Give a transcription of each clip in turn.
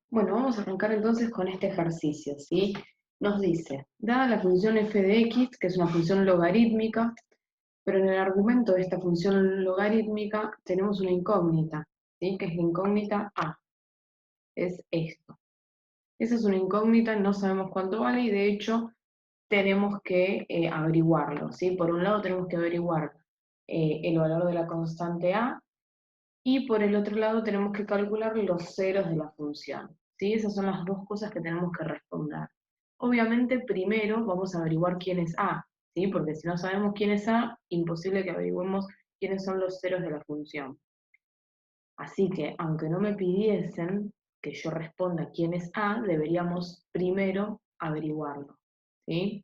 Bueno, vamos a arrancar entonces con este ejercicio, ¿sí? Nos dice, dada la función f de x, que es una función logarítmica, pero en el argumento de esta función logarítmica tenemos una incógnita, ¿sí? Que es la incógnita a, es esto. Esa es una incógnita, no sabemos cuánto vale y de hecho tenemos que averiguarlo, ¿sí? Por un lado tenemos que averiguar el valor de la constante a y por el otro lado tenemos que calcular los ceros de la función, ¿sí? Esas son las dos cosas que tenemos que responder. Obviamente primero vamos a averiguar quién es a, ¿sí? Porque si no sabemos quién es a, imposible que averiguemos quiénes son los ceros de la función. Así que, aunque no me pidiesen que yo responda quién es a, deberíamos primero averiguarlo, ¿sí?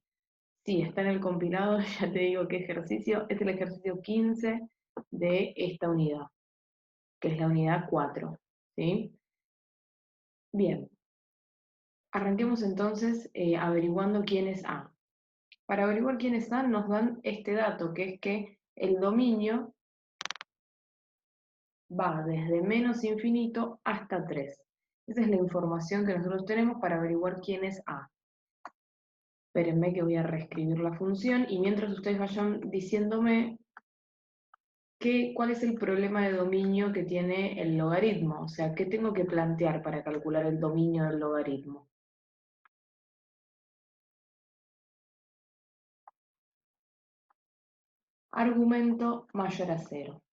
Sí, está en el compilado, ya te digo qué ejercicio, es el ejercicio 15 de esta unidad, que es la unidad 4, ¿sí? Bien, arranquemos entonces averiguando quién es A. Para averiguar quién es A nos dan este dato, que es que el dominio va desde menos infinito hasta 3. Esa es la información que nosotros tenemos para averiguar quién es A. Espérenme que voy a reescribir la función y mientras ustedes vayan diciéndome cuál es el problema de dominio que tiene el logaritmo, o sea, qué tengo que plantear para calcular el dominio del logaritmo. Argumento mayor a 0.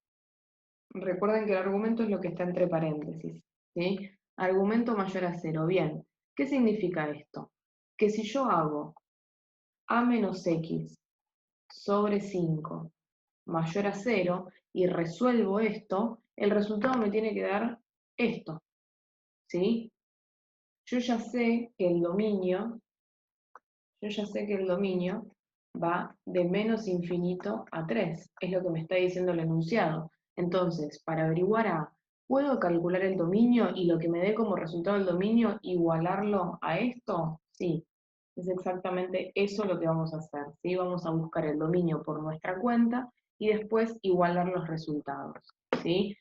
Recuerden que el argumento es lo que está entre paréntesis, ¿sí? Argumento mayor a 0. Bien, ¿qué significa esto? Que si yo hago a menos x sobre 5 mayor a 0 y resuelvo esto, el resultado me tiene que dar esto, ¿sí? Yo ya sé que el dominio, yo ya sé que el dominio va de menos infinito a 3, es lo que me está diciendo el enunciado. Entonces, para averiguar a, ¿puedo calcular el dominio y lo que me dé como resultado el dominio, igualarlo a esto? Sí, es exactamente eso lo que vamos a hacer, ¿sí? Vamos a buscar el dominio por nuestra cuenta y después igualar los resultados, ¿sí?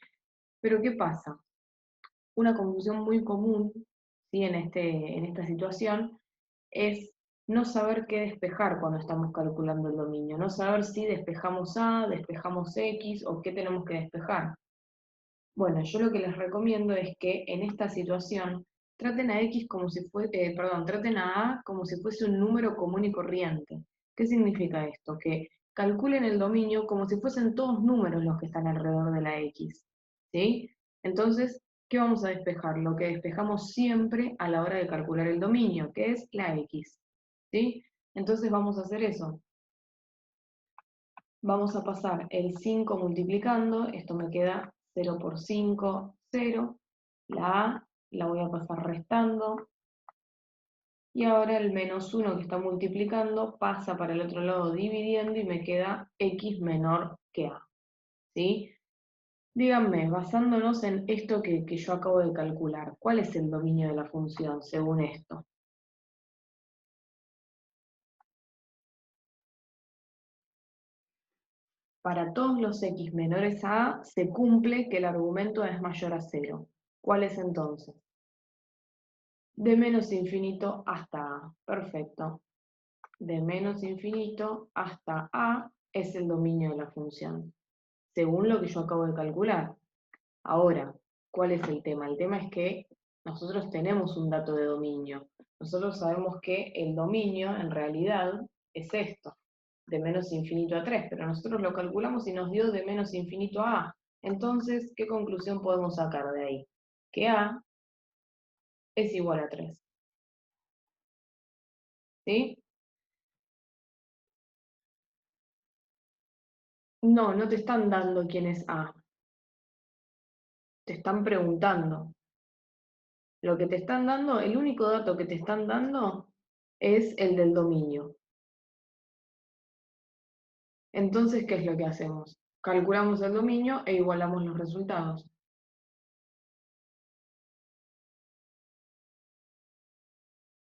Pero ¿qué pasa? Una confusión muy común, ¿sí? En esta situación es no saber qué despejar cuando estamos calculando el dominio, no saber si despejamos A, despejamos X o qué tenemos que despejar. Bueno, yo lo que les recomiendo es que en esta situación traten a X como si fuese, perdón, traten a A como si fuese un número común y corriente. ¿Qué significa esto? Que calculen el dominio como si fuesen todos números los que están alrededor de la X, ¿sí? Entonces, ¿qué vamos a despejar? Lo que despejamos siempre a la hora de calcular el dominio, que es la X, ¿sí? Entonces vamos a hacer eso. Vamos a pasar el 5 multiplicando, esto me queda 0 por 5, 0. La A la voy a pasar restando. Y ahora el menos 1 que está multiplicando pasa para el otro lado dividiendo y me queda x menor que A, ¿sí? Díganme, basándonos en esto que yo acabo de calcular, ¿cuál es el dominio de la función según esto? Para todos los x menores a A se cumple que el argumento es mayor a 0. ¿Cuál es entonces? De menos infinito hasta A. Perfecto. De menos infinito hasta A es el dominio de la función, según lo que yo acabo de calcular. Ahora, ¿cuál es el tema? El tema es que nosotros tenemos un dato de dominio. Nosotros sabemos que el dominio en realidad es esto, de menos infinito a 3, pero nosotros lo calculamos y nos dio de menos infinito a A. Entonces, ¿qué conclusión podemos sacar de ahí? Que A es igual a 3. ¿Sí? No, no te están dando quién es A, te están preguntando. Lo que te están dando, el único dato que te están dando es el del dominio. Entonces, ¿qué es lo que hacemos? Calculamos el dominio e igualamos los resultados.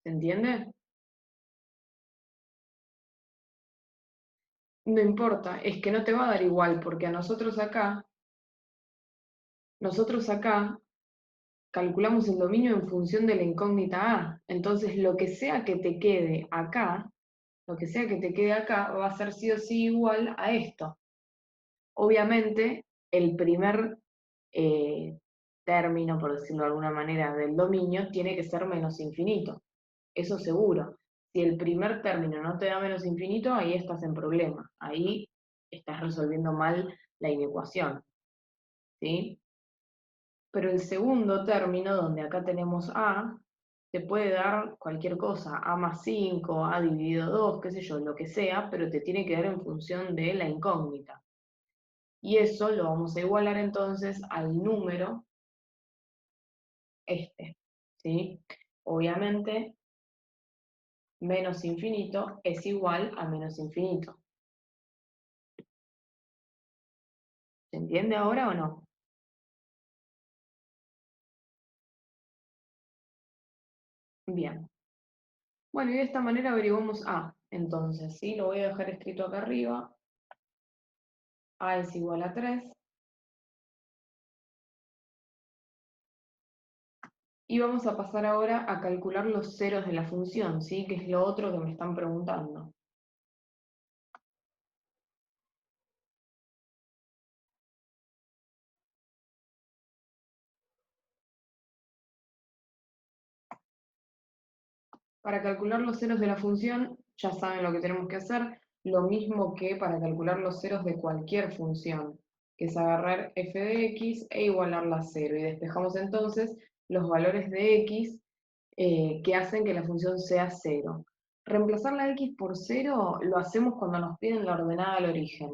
¿Se entiende? No importa, es que no te va a dar igual, porque a nosotros acá calculamos el dominio en función de la incógnita A. Entonces, lo que sea que te quede acá, lo que sea que te quede acá, va a ser sí o sí igual a esto. Obviamente, el primer término, por decirlo de alguna manera, del dominio tiene que ser menos infinito. Eso seguro. Si el primer término no te da menos infinito, ahí estás en problema. Ahí estás resolviendo mal la inecuación. ¿Sí? Pero el segundo término, donde acá tenemos A, te puede dar cualquier cosa, A más 5, A dividido 2, qué sé yo, lo que sea, pero te tiene que dar en función de la incógnita. Y eso lo vamos a igualar entonces al número este, ¿sí? Obviamente, menos infinito es igual a menos infinito. ¿Se entiende ahora o no? Bien. Bueno, y de esta manera averiguamos A. Entonces, ¿sí? Lo voy a dejar escrito acá arriba. A es igual a 3. Y vamos a pasar ahora a calcular los ceros de la función, ¿sí? Que es lo otro que me están preguntando. Para calcular los ceros de la función, ya saben lo que tenemos que hacer, lo mismo que para calcular los ceros de cualquier función, que es agarrar f de x e igualarla a 0. Y despejamos entonces los valores de x que hacen que la función sea 0. Reemplazar la x por 0 lo hacemos cuando nos piden la ordenada al origen,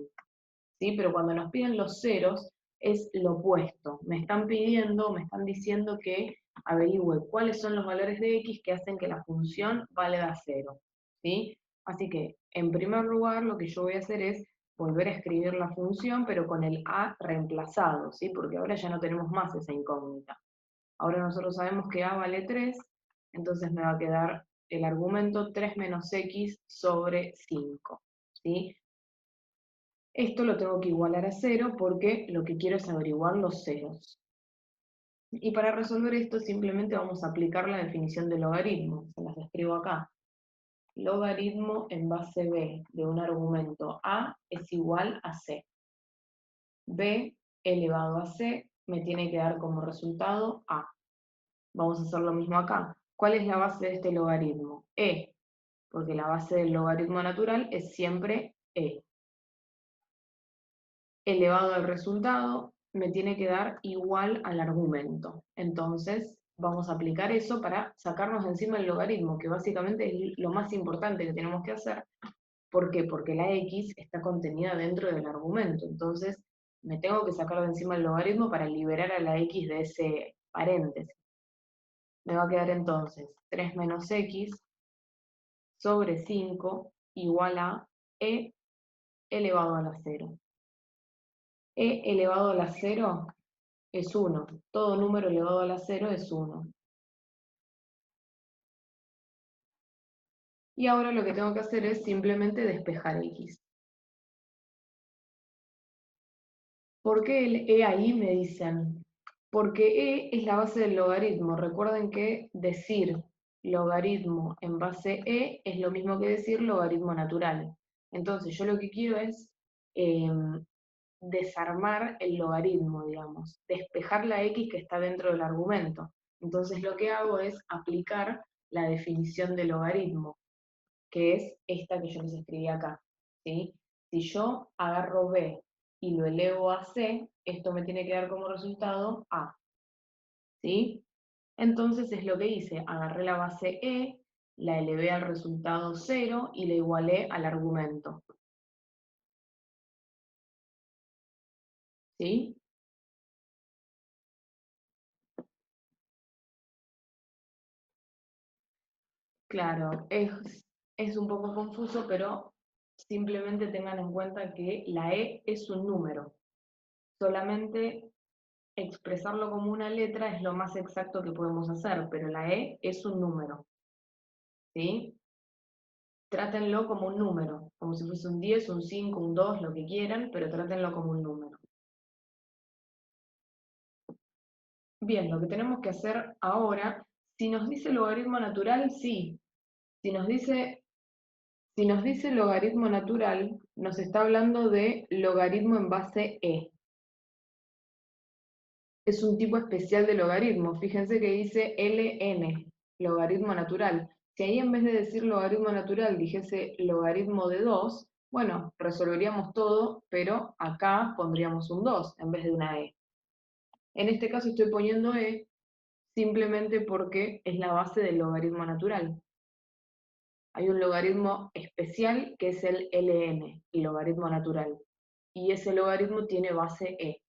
¿sí? Pero cuando nos piden los ceros es lo opuesto. Me están pidiendo, me están diciendo que averigüe cuáles son los valores de x que hacen que la función valga 0, ¿sí? Así que, en primer lugar, lo que yo voy a hacer es volver a escribir la función, pero con el a reemplazado, ¿sí? Porque ahora ya no tenemos más esa incógnita. Ahora nosotros sabemos que a vale 3, entonces me va a quedar el argumento 3 menos x sobre 5, ¿sí? Esto lo tengo que igualar a 0 porque lo que quiero es averiguar los ceros. Y para resolver esto simplemente vamos a aplicar la definición de logaritmo. Se las escribo acá. Logaritmo en base b de un argumento a es igual a c. b elevado a c me tiene que dar como resultado a. Vamos a hacer lo mismo acá. ¿Cuál es la base de este logaritmo? E, porque la base del logaritmo natural es siempre e. Elevado al resultado me tiene que dar igual al argumento. Entonces, vamos a aplicar eso para sacarnos de encima el logaritmo, que básicamente es lo más importante que tenemos que hacer. ¿Por qué? Porque la x está contenida dentro del argumento. Entonces, me tengo que sacar de encima el logaritmo para liberar a la x de ese paréntesis. Me va a quedar entonces 3 menos x sobre 5 igual a e elevado a la 0. E elevado a la 0 es 1. Todo número elevado a la 0 es 1. Y ahora lo que tengo que hacer es simplemente despejar x. ¿Por qué el e ahí? Me dicen. Porque e es la base del logaritmo. Recuerden que decir logaritmo en base e es lo mismo que decir logaritmo natural. Entonces yo lo que quiero es desarmar el logaritmo, digamos, despejar la x que está dentro del argumento. Entonces lo que hago es aplicar la definición de logaritmo, que es esta que yo les escribí acá, ¿sí? Si yo agarro b y lo elevo a c, esto me tiene que dar como resultado a, ¿sí? Entonces es lo que hice, agarré la base e, la elevé al resultado 0 y la igualé al argumento, ¿sí? Claro, es un poco confuso, pero simplemente tengan en cuenta que la E es un número. Solamente expresarlo como una letra es lo más exacto que podemos hacer, pero la E es un número, ¿sí? Trátenlo como un número, como si fuese un 10, un 5, un 2, lo que quieran, pero trátenlo como un número. Bien, lo que tenemos que hacer ahora, si nos dice logaritmo natural, sí. Si nos dice, si nos dice logaritmo natural, nos está hablando de logaritmo en base e. Es un tipo especial de logaritmo. Fíjense que dice ln, logaritmo natural. Si ahí en vez de decir logaritmo natural dijese logaritmo de 2, bueno, resolveríamos todo, pero acá pondríamos un 2 en vez de una e. En este caso estoy poniendo e simplemente porque es la base del logaritmo natural. Hay un logaritmo especial que es el ln, el logaritmo natural, y ese logaritmo tiene base e.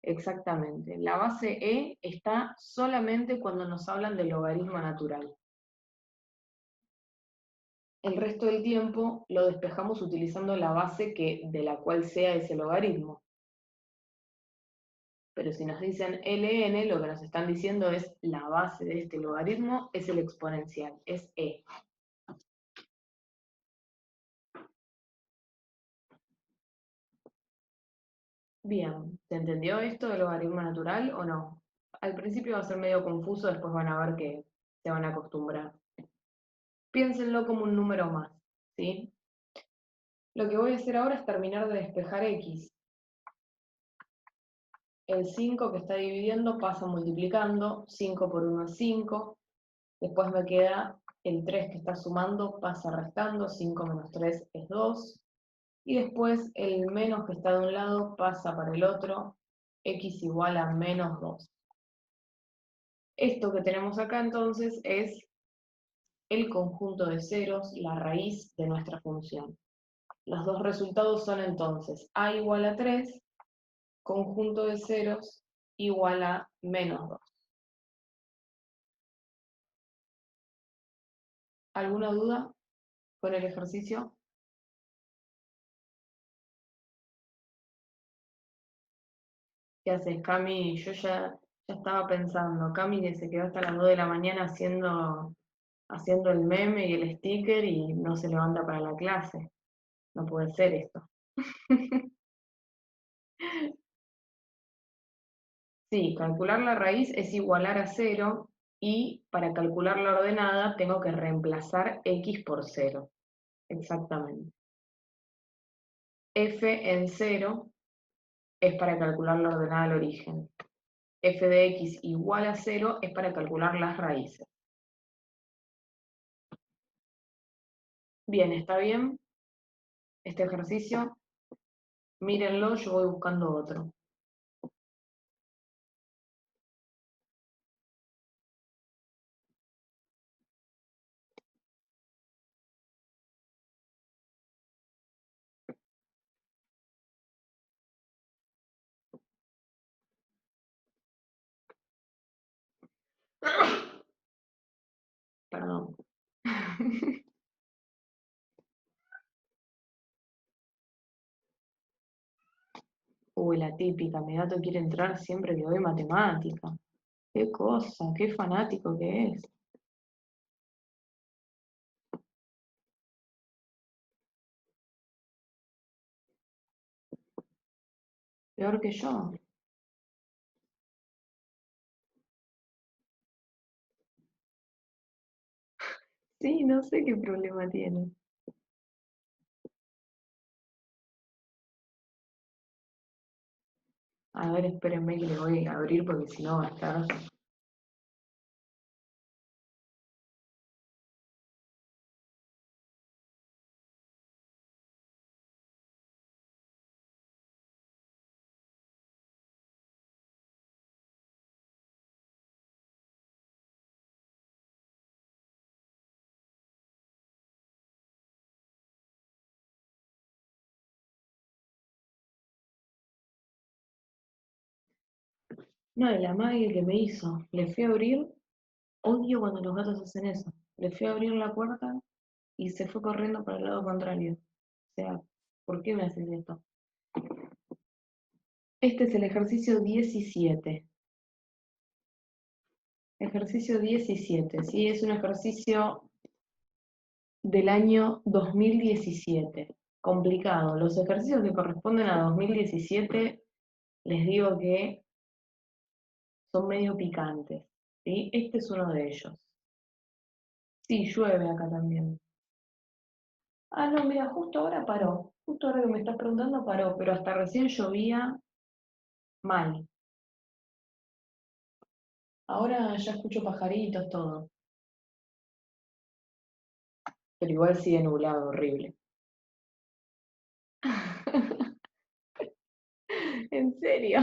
Exactamente. La base e está solamente cuando nos hablan del logaritmo natural. El resto del tiempo lo despejamos utilizando la base de la cual sea ese logaritmo. Pero si nos dicen ln, lo que nos están diciendo es la base de este logaritmo es el exponencial, es e. Bien, ¿se entendió esto del logaritmo natural o no? Al principio va a ser medio confuso, después van a ver que se van a acostumbrar. Piénsenlo como un número más, ¿sí? Lo que voy a hacer ahora es terminar de despejar x. El 5 que está dividiendo pasa multiplicando, 5 por 1 es 5, después me queda el 3 que está sumando, pasa restando, 5 menos 3 es 2, y después el menos que está de un lado pasa para el otro, x igual a menos 2. Esto que tenemos acá entonces es el conjunto de ceros, la raíz de nuestra función. Los dos resultados son entonces a igual a 3, conjunto de ceros igual a menos 2. ¿Alguna duda con el ejercicio? ¿Qué haces, Cami? Yo ya estaba pensando, Cami que se quedó hasta las 2 de la mañana haciendo el meme y el sticker y no se levanta para la clase. No puede ser esto. Sí, calcular la raíz es igualar a 0 y para calcular la ordenada tengo que reemplazar x por 0. Exactamente. F en 0 es para calcular la ordenada al origen. F de x igual a 0 es para calcular las raíces. Bien, ¿está bien este ejercicio? Mírenlo, yo voy buscando otro. Perdón. Uy, la típica, mi gato quiere entrar siempre que doy matemática. Qué cosa, qué fanático que es. Peor que yo. Sí, no sé qué problema tiene. A ver, espérenme que le voy a abrir porque si no va a estar. No, de la magia que me hizo. Le fui a abrir, odio cuando los gatos hacen eso. Le fui a abrir la puerta y se fue corriendo para el lado contrario. O sea, ¿por qué me haces esto? Este es el ejercicio 17. Ejercicio 17, ¿sí? Es un ejercicio del año 2017. Complicado. Los ejercicios que corresponden a 2017, les digo que son medio picantes, ¿sí? Este es uno de ellos. Sí, llueve acá también. Ah, no, mira, justo ahora paró. Justo ahora que me estás preguntando paró, pero hasta recién llovía mal. Ahora ya escucho pajaritos, todo. Pero igual sigue nublado, horrible. ¿En serio?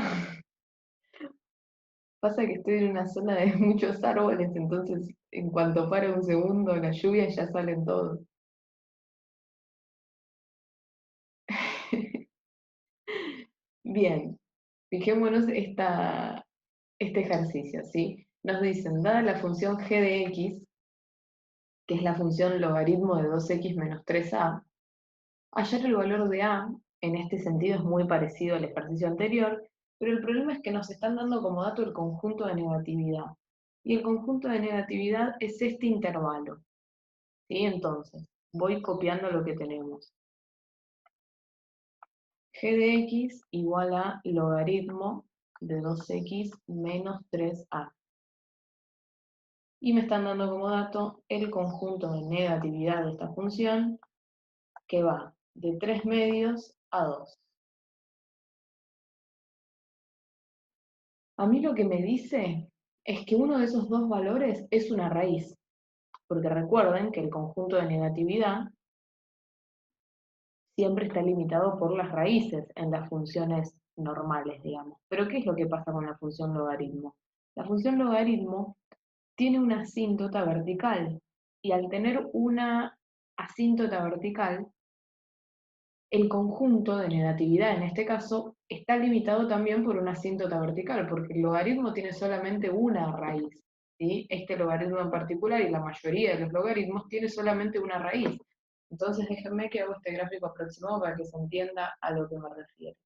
Pasa que estoy en una zona de muchos árboles, entonces en cuanto para un segundo la lluvia ya salen todos. Bien, fijémonos este ejercicio, ¿sí? Nos dicen, dada la función g de x, que es la función logaritmo de 2x menos 3a, hallar el valor de a, en este sentido es muy parecido al ejercicio anterior, pero el problema es que nos están dando como dato el conjunto de negatividad. Y el conjunto de negatividad es este intervalo, ¿sí? Entonces, voy copiando lo que tenemos. G de x igual a logaritmo de 2x menos 3a. Y me están dando como dato el conjunto de negatividad de esta función, que va de 3 medios a 2. A mí lo que me dice es que uno de esos dos valores es una raíz, porque recuerden que el conjunto de negatividad siempre está limitado por las raíces en las funciones normales, digamos. Pero ¿qué es lo que pasa con la función logaritmo? La función logaritmo tiene una asíntota vertical, y al tener una asíntota vertical, el conjunto de negatividad en este caso está limitado también por una asíntota vertical, porque el logaritmo tiene solamente una raíz, ¿sí? Este logaritmo en particular y la mayoría de los logaritmos tiene solamente una raíz. Entonces déjenme que hago este gráfico aproximado para que se entienda a lo que me refiero.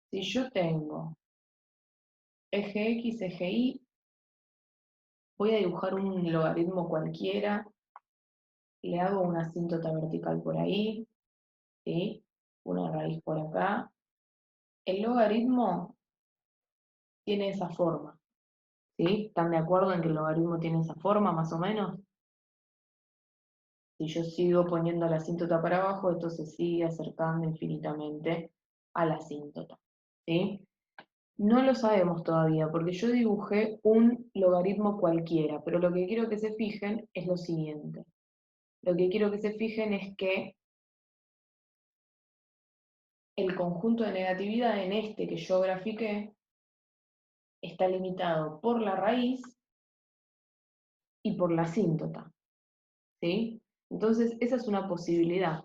Si yo tengo eje X, eje Y, voy a dibujar un logaritmo cualquiera, le hago una asíntota vertical por ahí, ¿sí? Una raíz por acá. El logaritmo tiene esa forma, ¿sí? ¿Están de acuerdo en que el logaritmo tiene esa forma, más o menos? Si yo sigo poniendo la asíntota para abajo, esto se sigue acercando infinitamente a la asíntota, ¿sí? No lo sabemos todavía, porque yo dibujé un logaritmo cualquiera, pero lo que quiero que se fijen es lo siguiente. Lo que quiero que se fijen es que el conjunto de negatividad en este que yo grafiqué está limitado por la raíz y por la asíntota, ¿sí? Entonces, esa es una posibilidad.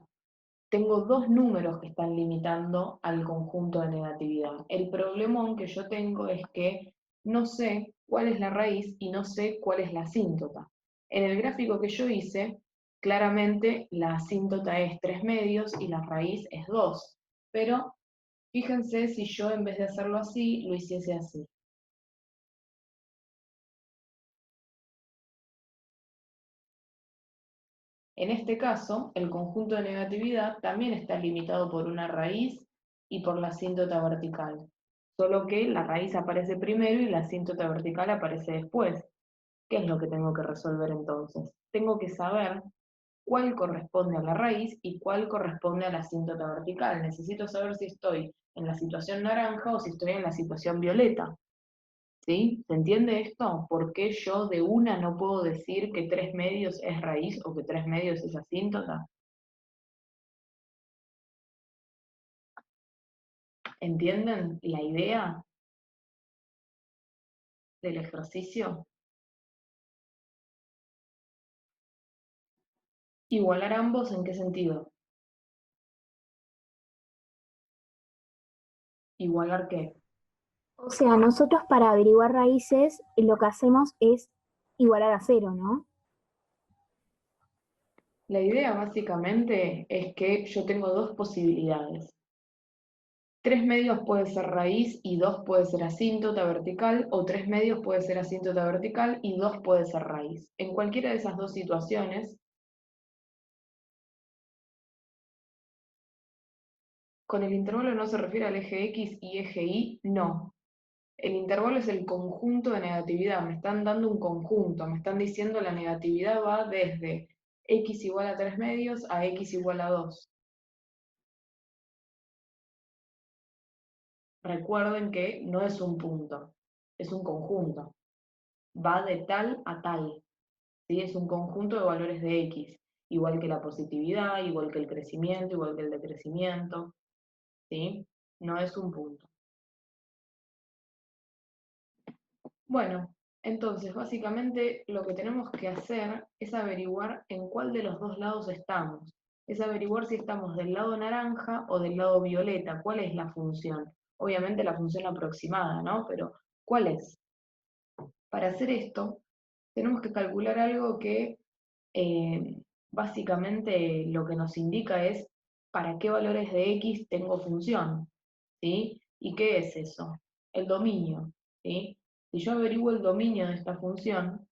Tengo dos números que están limitando al conjunto de negatividad. El problemón que yo tengo es que no sé cuál es la raíz y no sé cuál es la asíntota. En el gráfico que yo hice, claramente la asíntota es 3 medios y la raíz es 2. Pero fíjense si yo en vez de hacerlo así, lo hiciese así. En este caso, el conjunto de negatividad también está limitado por una raíz y por la asíntota vertical, solo que la raíz aparece primero y la asíntota vertical aparece después. ¿Qué es lo que tengo que resolver entonces? Tengo que saber cuál corresponde a la raíz y cuál corresponde a la asíntota vertical. Necesito saber si estoy en la situación naranja o si estoy en la situación violeta. ¿Sí? ¿Se entiende esto? ¿Por qué yo de una no puedo decir que 3 medios es raíz o que 3 medios es asíntota? ¿Entienden la idea del ejercicio? ¿Igualar ambos en qué sentido? ¿Igualar qué? O sea, nosotros para averiguar raíces lo que hacemos es igualar a cero, ¿no? La idea básicamente es que yo tengo dos posibilidades. 3 medios puede ser raíz y 2 puede ser asíntota vertical, o 3 medios puede ser asíntota vertical y 2 puede ser raíz. En cualquiera de esas dos situaciones, con el intervalo no se refiere al eje X y eje Y, no. El intervalo es el conjunto de negatividad, me están dando un conjunto, me están diciendo la negatividad va desde x igual a 3 medios a x igual a 2. Recuerden que no es un punto, es un conjunto. Va de tal a tal, ¿sí? Es un conjunto de valores de x, igual que la positividad, igual que el crecimiento, igual que el decrecimiento, ¿sí? No es un punto. Bueno, entonces básicamente lo que tenemos que hacer es averiguar en cuál de los dos lados estamos. Es averiguar si estamos del lado naranja o del lado violeta. ¿Cuál es la función? Obviamente la función aproximada, ¿no? Pero ¿cuál es? Para hacer esto, tenemos que calcular algo que básicamente lo que nos indica es para qué valores de x tengo función, ¿sí? ¿Y qué es eso? El dominio, ¿sí? Si yo averiguo el dominio de esta función,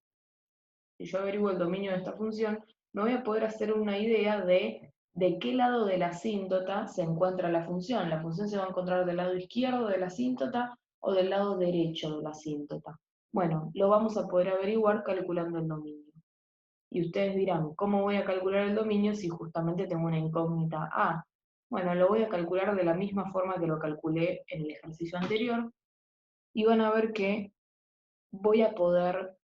me voy a poder hacer una idea de qué lado de la asíntota se encuentra la función. La función se va a encontrar del lado izquierdo de la asíntota o del lado derecho de la asíntota. Bueno, lo vamos a poder averiguar calculando el dominio. Y ustedes dirán, ¿cómo voy a calcular el dominio si justamente tengo una incógnita A? Bueno, lo voy a calcular de la misma forma que lo calculé en el ejercicio anterior y van a ver que voy a poder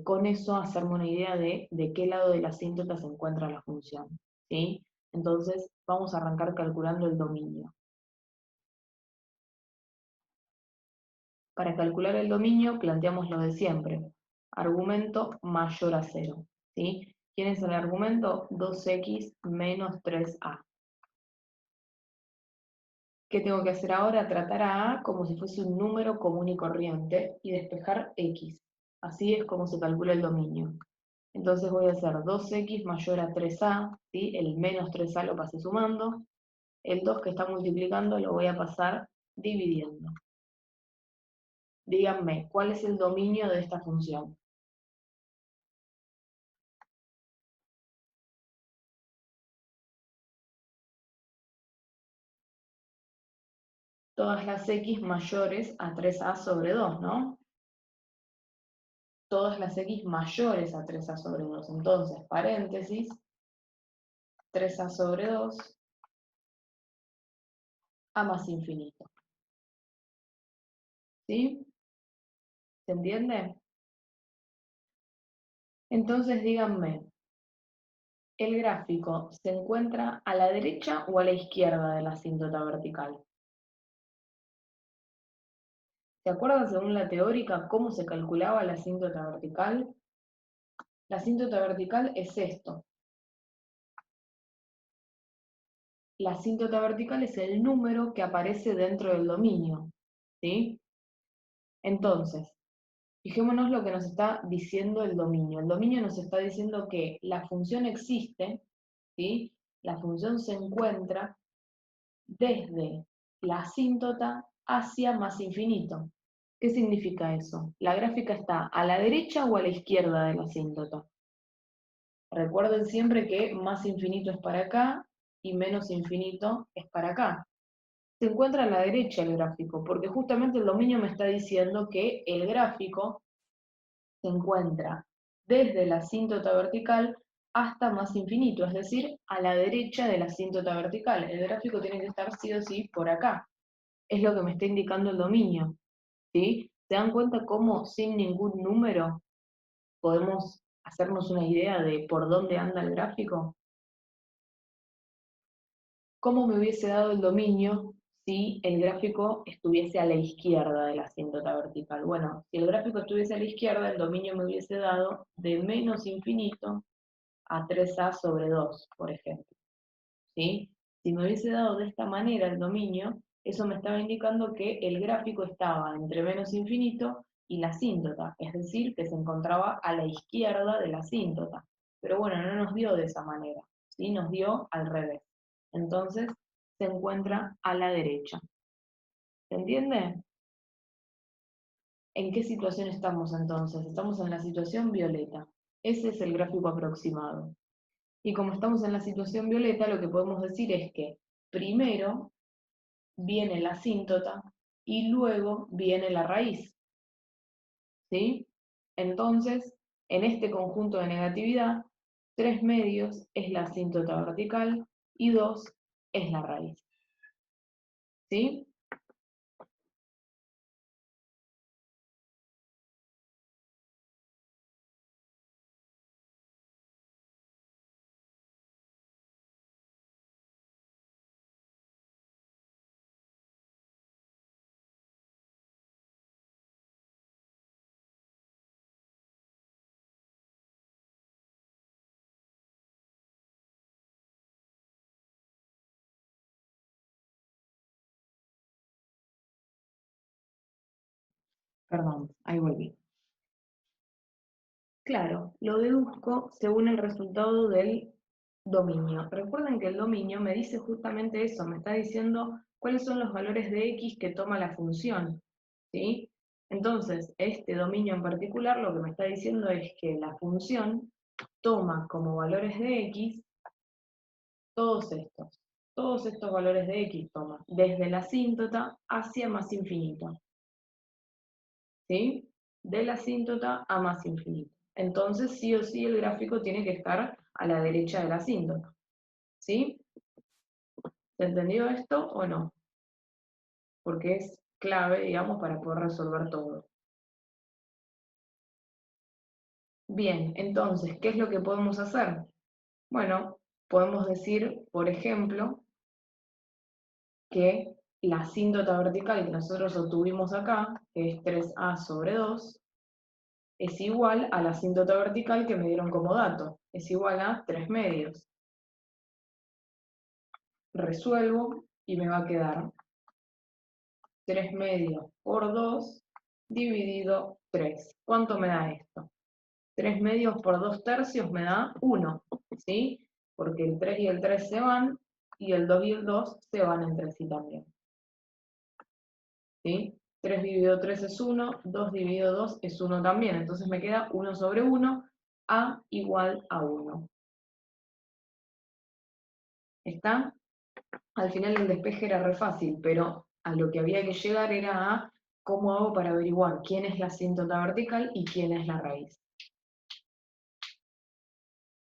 con eso hacerme una idea de qué lado de la asíntota se encuentra la función, ¿sí? Entonces vamos a arrancar calculando el dominio. Para calcular el dominio planteamos lo de siempre, argumento mayor a 0, ¿sí? ¿Quién es el argumento? 2x menos 3a. ¿Qué tengo que hacer ahora? Tratar a como si fuese un número común y corriente y despejar x. Así es como se calcula el dominio. Entonces voy a hacer 2x mayor a 3a, ¿sí? El menos 3a lo pasé sumando, el 2 que está multiplicando lo voy a pasar dividiendo. Díganme, ¿cuál es el dominio de esta función? Todas las x mayores a 3a sobre 2, ¿no? Todas las x mayores a 3a sobre 2. Entonces, paréntesis, 3a sobre 2 a más infinito. ¿Sí? ¿Se entiende? Entonces díganme, ¿el gráfico se encuentra a la derecha o a la izquierda de la asíntota vertical? ¿Se acuerdan según la teórica cómo se calculaba la asíntota vertical? La asíntota vertical es esto. La asíntota vertical es el número que aparece dentro del dominio, ¿sí? Entonces, fijémonos lo que nos está diciendo el dominio. El dominio nos está diciendo que la función existe, ¿sí? La función se encuentra desde la asíntota hacia más infinito. ¿Qué significa eso? La gráfica está a la derecha o a la izquierda de la asíntota. Recuerden siempre que más infinito es para acá y menos infinito es para acá. Se encuentra a la derecha el gráfico, porque justamente el dominio me está diciendo que el gráfico se encuentra desde la asíntota vertical hasta más infinito, es decir, a la derecha de la asíntota vertical. El gráfico tiene que estar sí o sí por acá. Es lo que me está indicando el dominio, ¿sí? ¿Se dan cuenta cómo sin ningún número podemos hacernos una idea de por dónde anda el gráfico? ¿Cómo me hubiese dado el dominio si el gráfico estuviese a la izquierda de la asíntota vertical? Bueno, si el gráfico estuviese a la izquierda, el dominio me hubiese dado de menos infinito a 3a sobre 2, por ejemplo, ¿sí? Si me hubiese dado de esta manera el dominio, eso me estaba indicando que el gráfico estaba entre menos infinito y la asíntota, es decir, que se encontraba a la izquierda de la asíntota. Pero bueno, no nos dio de esa manera, ¿sí? Nos dio al revés. Entonces, se encuentra a la derecha. ¿Se entiende? ¿En qué situación estamos entonces? Estamos en la situación violeta. Ese es el gráfico aproximado. Y como estamos en la situación violeta, lo que podemos decir es que primero viene la asíntota y luego viene la raíz, ¿sí? Entonces, en este conjunto de negatividad, 3 medios es la asíntota vertical y 2 es la raíz, ¿sí? Perdón, ahí volví. Claro, lo deduzco según el resultado del dominio. Recuerden que el dominio me dice justamente eso, me está diciendo cuáles son los valores de x que toma la función, ¿sí? Entonces, este dominio en particular lo que me está diciendo es que la función toma como valores de x todos estos valores de x toma, desde la asíntota hacia más infinito, ¿sí? De la asíntota a más infinito. Entonces, sí o sí, el gráfico tiene que estar a la derecha de la asíntota, ¿sí? ¿Se entendió esto o no? Porque es clave, digamos, para poder resolver todo. Bien, entonces, ¿qué es lo que podemos hacer? Bueno, podemos decir, por ejemplo, que la asíntota vertical que nosotros obtuvimos acá, que es 3a sobre 2, es igual a la asíntota vertical que me dieron como dato, es igual a 3 medios. Resuelvo y me va a quedar 3 medios por 2 dividido 3. ¿Cuánto me da esto? 3 medios por 2 tercios me da 1, ¿sí? Porque el 3 y el 3 se van, y el 2 y el 2 se van entre sí también, ¿sí? 3 dividido 3 es 1, 2 dividido 2 es 1 también, entonces me queda 1 sobre 1, a igual a 1. ¿Está? Al final el despeje era re fácil, pero a lo que había que llegar era a cómo hago para averiguar quién es la asíntota vertical y quién es la raíz.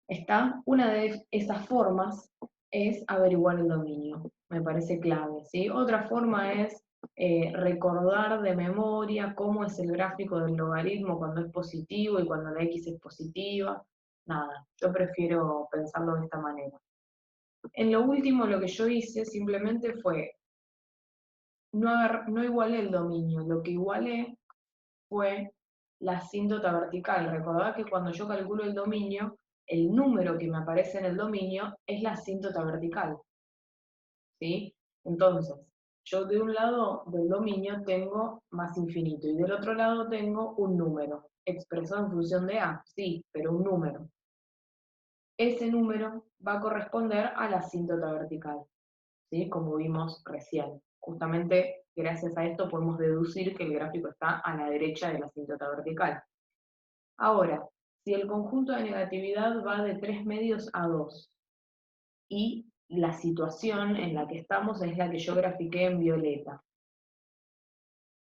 ¿Está? Una de esas formas es averiguar el dominio, me parece clave, ¿sí? Otra forma es recordar de memoria cómo es el gráfico del logaritmo cuando es positivo y cuando la x es positiva. Nada, yo prefiero pensarlo de esta manera. En lo último, lo que yo hice simplemente fue, no igualé el dominio, lo que igualé fue la asíntota vertical. Recordad que cuando yo calculo el dominio, el número que me aparece en el dominio es la asíntota vertical, ¿sí? Entonces, yo de un lado del dominio tengo más infinito y del otro lado tengo un número, expresado en función de a, sí, pero un número. Ese número va a corresponder a la asíntota vertical, ¿sí? Como vimos recién. Justamente gracias a esto podemos deducir que el gráfico está a la derecha de la asíntota vertical. Ahora, si el conjunto de negatividad va de 3 medios a 2 y la situación en la que estamos es la que yo grafiqué en violeta,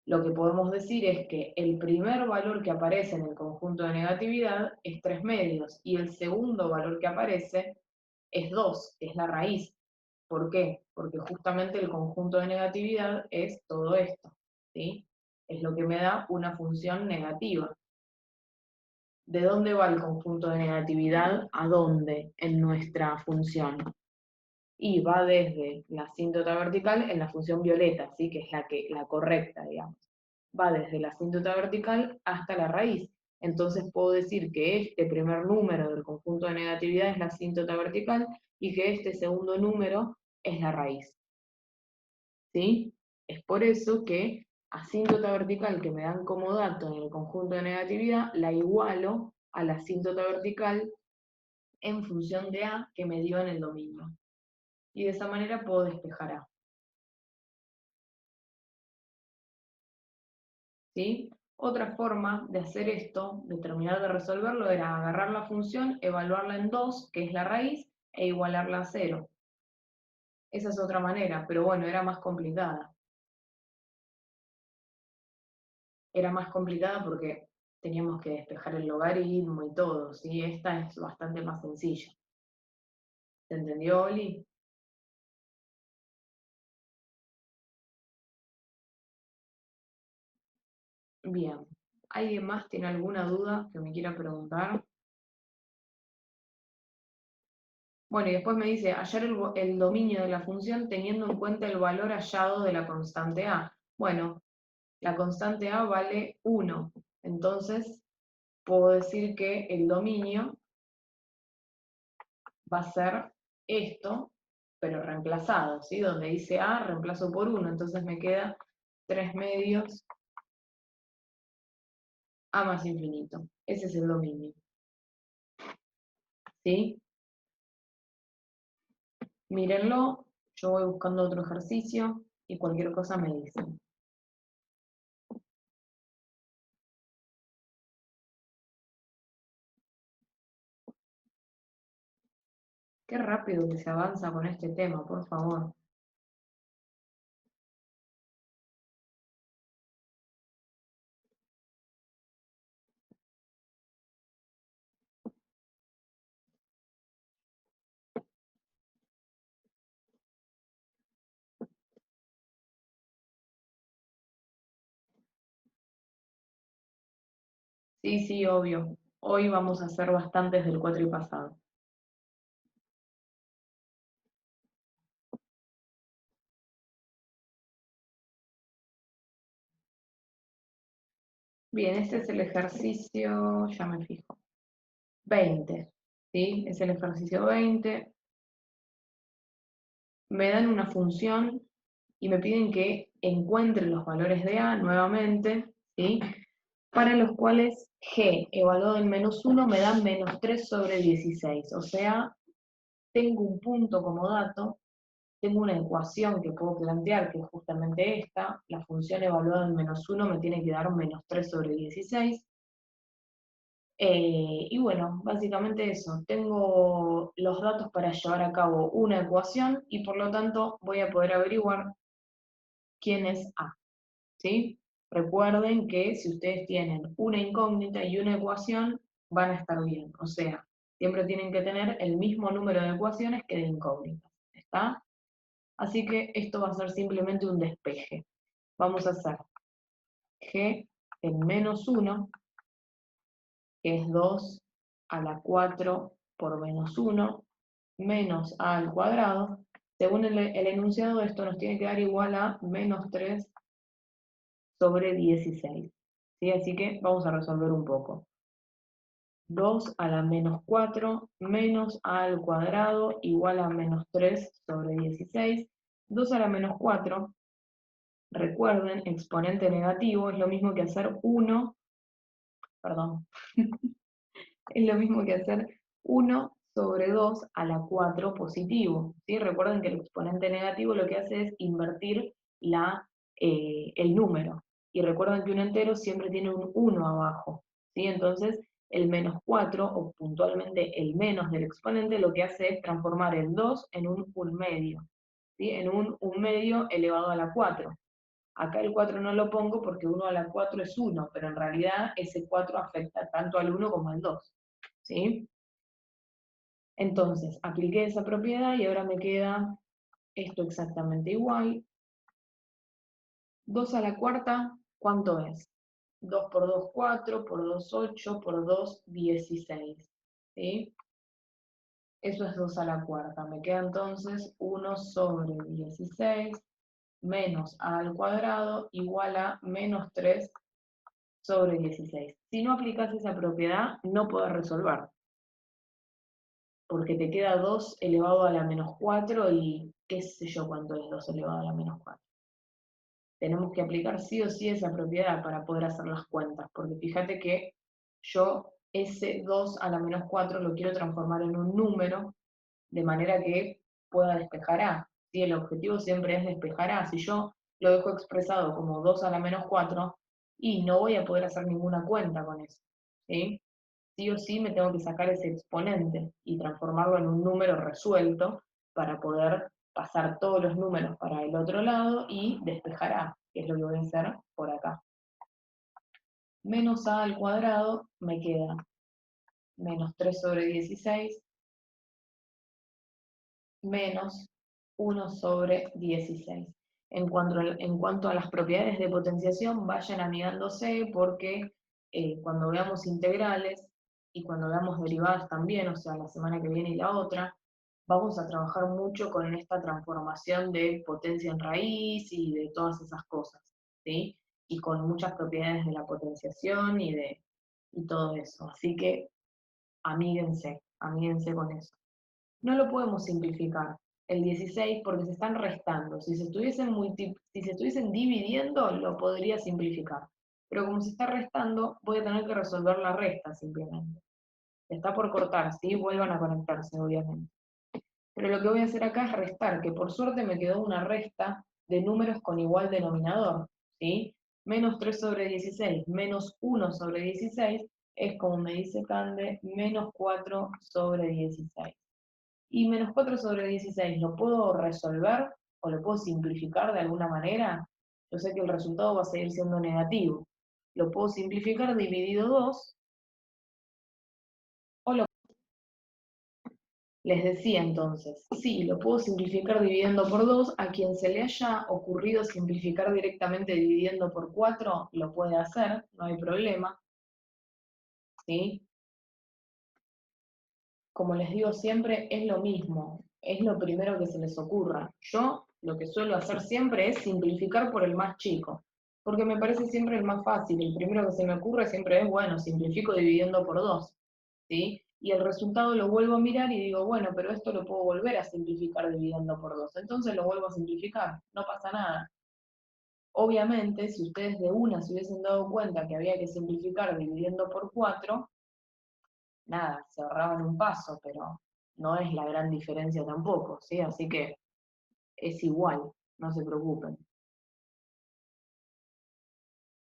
lo que podemos decir es que el primer valor que aparece en el conjunto de negatividad es 3 medios y el segundo valor que aparece es 2, que es la raíz. ¿Por qué? Porque justamente el conjunto de negatividad es todo esto, ¿sí? Es lo que me da una función negativa. ¿De dónde va el conjunto de negatividad a dónde en nuestra función? Y va desde la asíntota vertical en la función violeta, ¿sí? Que es la correcta, digamos. Va desde la asíntota vertical hasta la raíz. Entonces puedo decir que este primer número del conjunto de negatividad es la asíntota vertical y que este segundo número es la raíz, ¿sí? Es por eso que asíntota vertical que me dan como dato en el conjunto de negatividad, la igualo a la asíntota vertical en función de A que me dio en el dominio. Y de esa manera puedo despejar A, ¿sí? Otra forma de hacer esto, de terminar de resolverlo, era agarrar la función, evaluarla en 2, que es la raíz, e igualarla a 0. Esa es otra manera, pero bueno, era más complicada. era más complicada porque teníamos que despejar el logaritmo y todo, ¿sí? Esta es bastante más sencilla. ¿Se entendió, Oli? Bien. ¿Alguien más tiene alguna duda que me quiera preguntar? Bueno, y después me dice, hallar el dominio de la función teniendo en cuenta el valor hallado de la constante A. Bueno, la constante A vale 1, entonces puedo decir que el dominio va a ser esto, pero reemplazado, ¿sí? Donde dice A, reemplazo por 1, entonces me queda 3 medios A más infinito. Ese es el dominio, ¿sí? Mírenlo, yo voy buscando otro ejercicio y cualquier cosa me dicen. Qué rápido que se avanza con este tema, por favor. Sí, sí, obvio. Hoy vamos a hacer bastantes del cuatro y pasado. Bien, este es el ejercicio, ya me fijo, 20, ¿sí? Es el ejercicio 20. Me dan una función y me piden que encuentre los valores de A nuevamente, ¿sí? Para los cuales G evaluado en -1 me da -3/16. O sea, tengo un punto como dato, tengo una ecuación que puedo plantear, que es justamente esta, la función evaluada en -1 me tiene que dar -3/16. Y bueno, básicamente eso, tengo los datos para llevar a cabo una ecuación y por lo tanto voy a poder averiguar quién es A, ¿sí? Recuerden que si ustedes tienen una incógnita y una ecuación, van a estar bien, o sea, siempre tienen que tener el mismo número de ecuaciones que de incógnitas, ¿está? Así que esto va a ser simplemente un despeje. Vamos a hacer G en -1, que es 2 a la 4 por -1, menos a al cuadrado. Según el enunciado, esto nos tiene que dar igual a -3/16. ¿Sí? Así que vamos a resolver un poco. 2 a la -4 menos a al cuadrado igual a -3/16. 2 a la -4, recuerden, exponente negativo es lo mismo que hacer 1, perdón, es lo mismo que hacer 1/2 a la 4 positivo, ¿sí? Recuerden que el exponente negativo lo que hace es invertir el número. Y recuerden que un entero siempre tiene un 1 abajo, ¿sí? Entonces, el -4, o puntualmente el menos del exponente, lo que hace es transformar el 2 en un 1 medio, ¿sí? En un 1 medio elevado a la 4. Acá el 4 no lo pongo porque 1 a la 4 es 1, pero en realidad ese 4 afecta tanto al 1 como al 2. ¿Sí? Entonces, apliqué esa propiedad y ahora me queda esto exactamente igual. 2 a la cuarta, ¿cuánto es? 2 por 2, 4, por 2, 8, por 2, 16. ¿Sí? Eso es 2 a la cuarta. Me queda entonces 1/16 menos a al cuadrado igual a -3/16. Si no aplicas esa propiedad, no podés resolver, porque te queda 2 elevado a la -4 y qué sé yo cuánto es 2 elevado a la -4. Tenemos que aplicar sí o sí esa propiedad para poder hacer las cuentas, porque fíjate que yo ese 2 a la -4 lo quiero transformar en un número, de manera que pueda despejar A. ¿Sí? El objetivo siempre es despejar A. Si yo lo dejo expresado como 2 a la -4, y no voy a poder hacer ninguna cuenta con eso. ¿Sí? Sí o sí me tengo que sacar ese exponente y transformarlo en un número resuelto para poder pasar todos los números para el otro lado y despejar A, que es lo que voy a hacer por acá. menos a al cuadrado me queda menos 3 sobre 16 menos 1 sobre 16. En cuanto a las propiedades de potenciación, vayan amigándose porque cuando veamos integrales y cuando veamos derivadas también, o sea, la semana que viene y la otra, vamos a trabajar mucho con esta transformación de potencia en raíz y de todas esas cosas, ¿sí? Y con muchas propiedades de la potenciación y todo eso. Así que amíguense con eso. No lo podemos simplificar, el 16, porque se están restando. Si se estuviesen dividiendo, lo podría simplificar. Pero como se está restando, voy a tener que resolver la resta simplemente. Está por cortar, ¿sí? Vuelvan a conectarse, obviamente. Pero lo que voy a hacer acá es restar, que por suerte me quedó una resta de números con igual denominador, ¿sí? Menos 3 sobre 16 menos 1 sobre 16 es, como me dice Cande, menos 4 sobre 16. Y menos 4 sobre 16, ¿lo puedo resolver o lo puedo simplificar de alguna manera? Yo sé que el resultado va a seguir siendo negativo. Lo puedo simplificar dividido 2, o lo... Les decía entonces, sí, lo puedo simplificar dividiendo por 2. A quien se le haya ocurrido simplificar directamente dividiendo por 4, lo puede hacer, no hay problema, ¿sí? Como les digo siempre, es lo mismo, es lo primero que se les ocurra. Yo lo que suelo hacer siempre es simplificar por el más chico, porque me parece siempre el más fácil. El primero que se me ocurre siempre es, bueno, simplifico dividiendo por 2, ¿sí? Y el resultado lo vuelvo a mirar y digo, bueno, pero esto lo puedo volver a simplificar dividiendo por 2. Entonces lo vuelvo a simplificar, no pasa nada. Obviamente, si ustedes de una se hubiesen dado cuenta que había que simplificar dividiendo por 4, nada, se ahorraban un paso, pero no es la gran diferencia tampoco, ¿sí? Así que es igual, no se preocupen.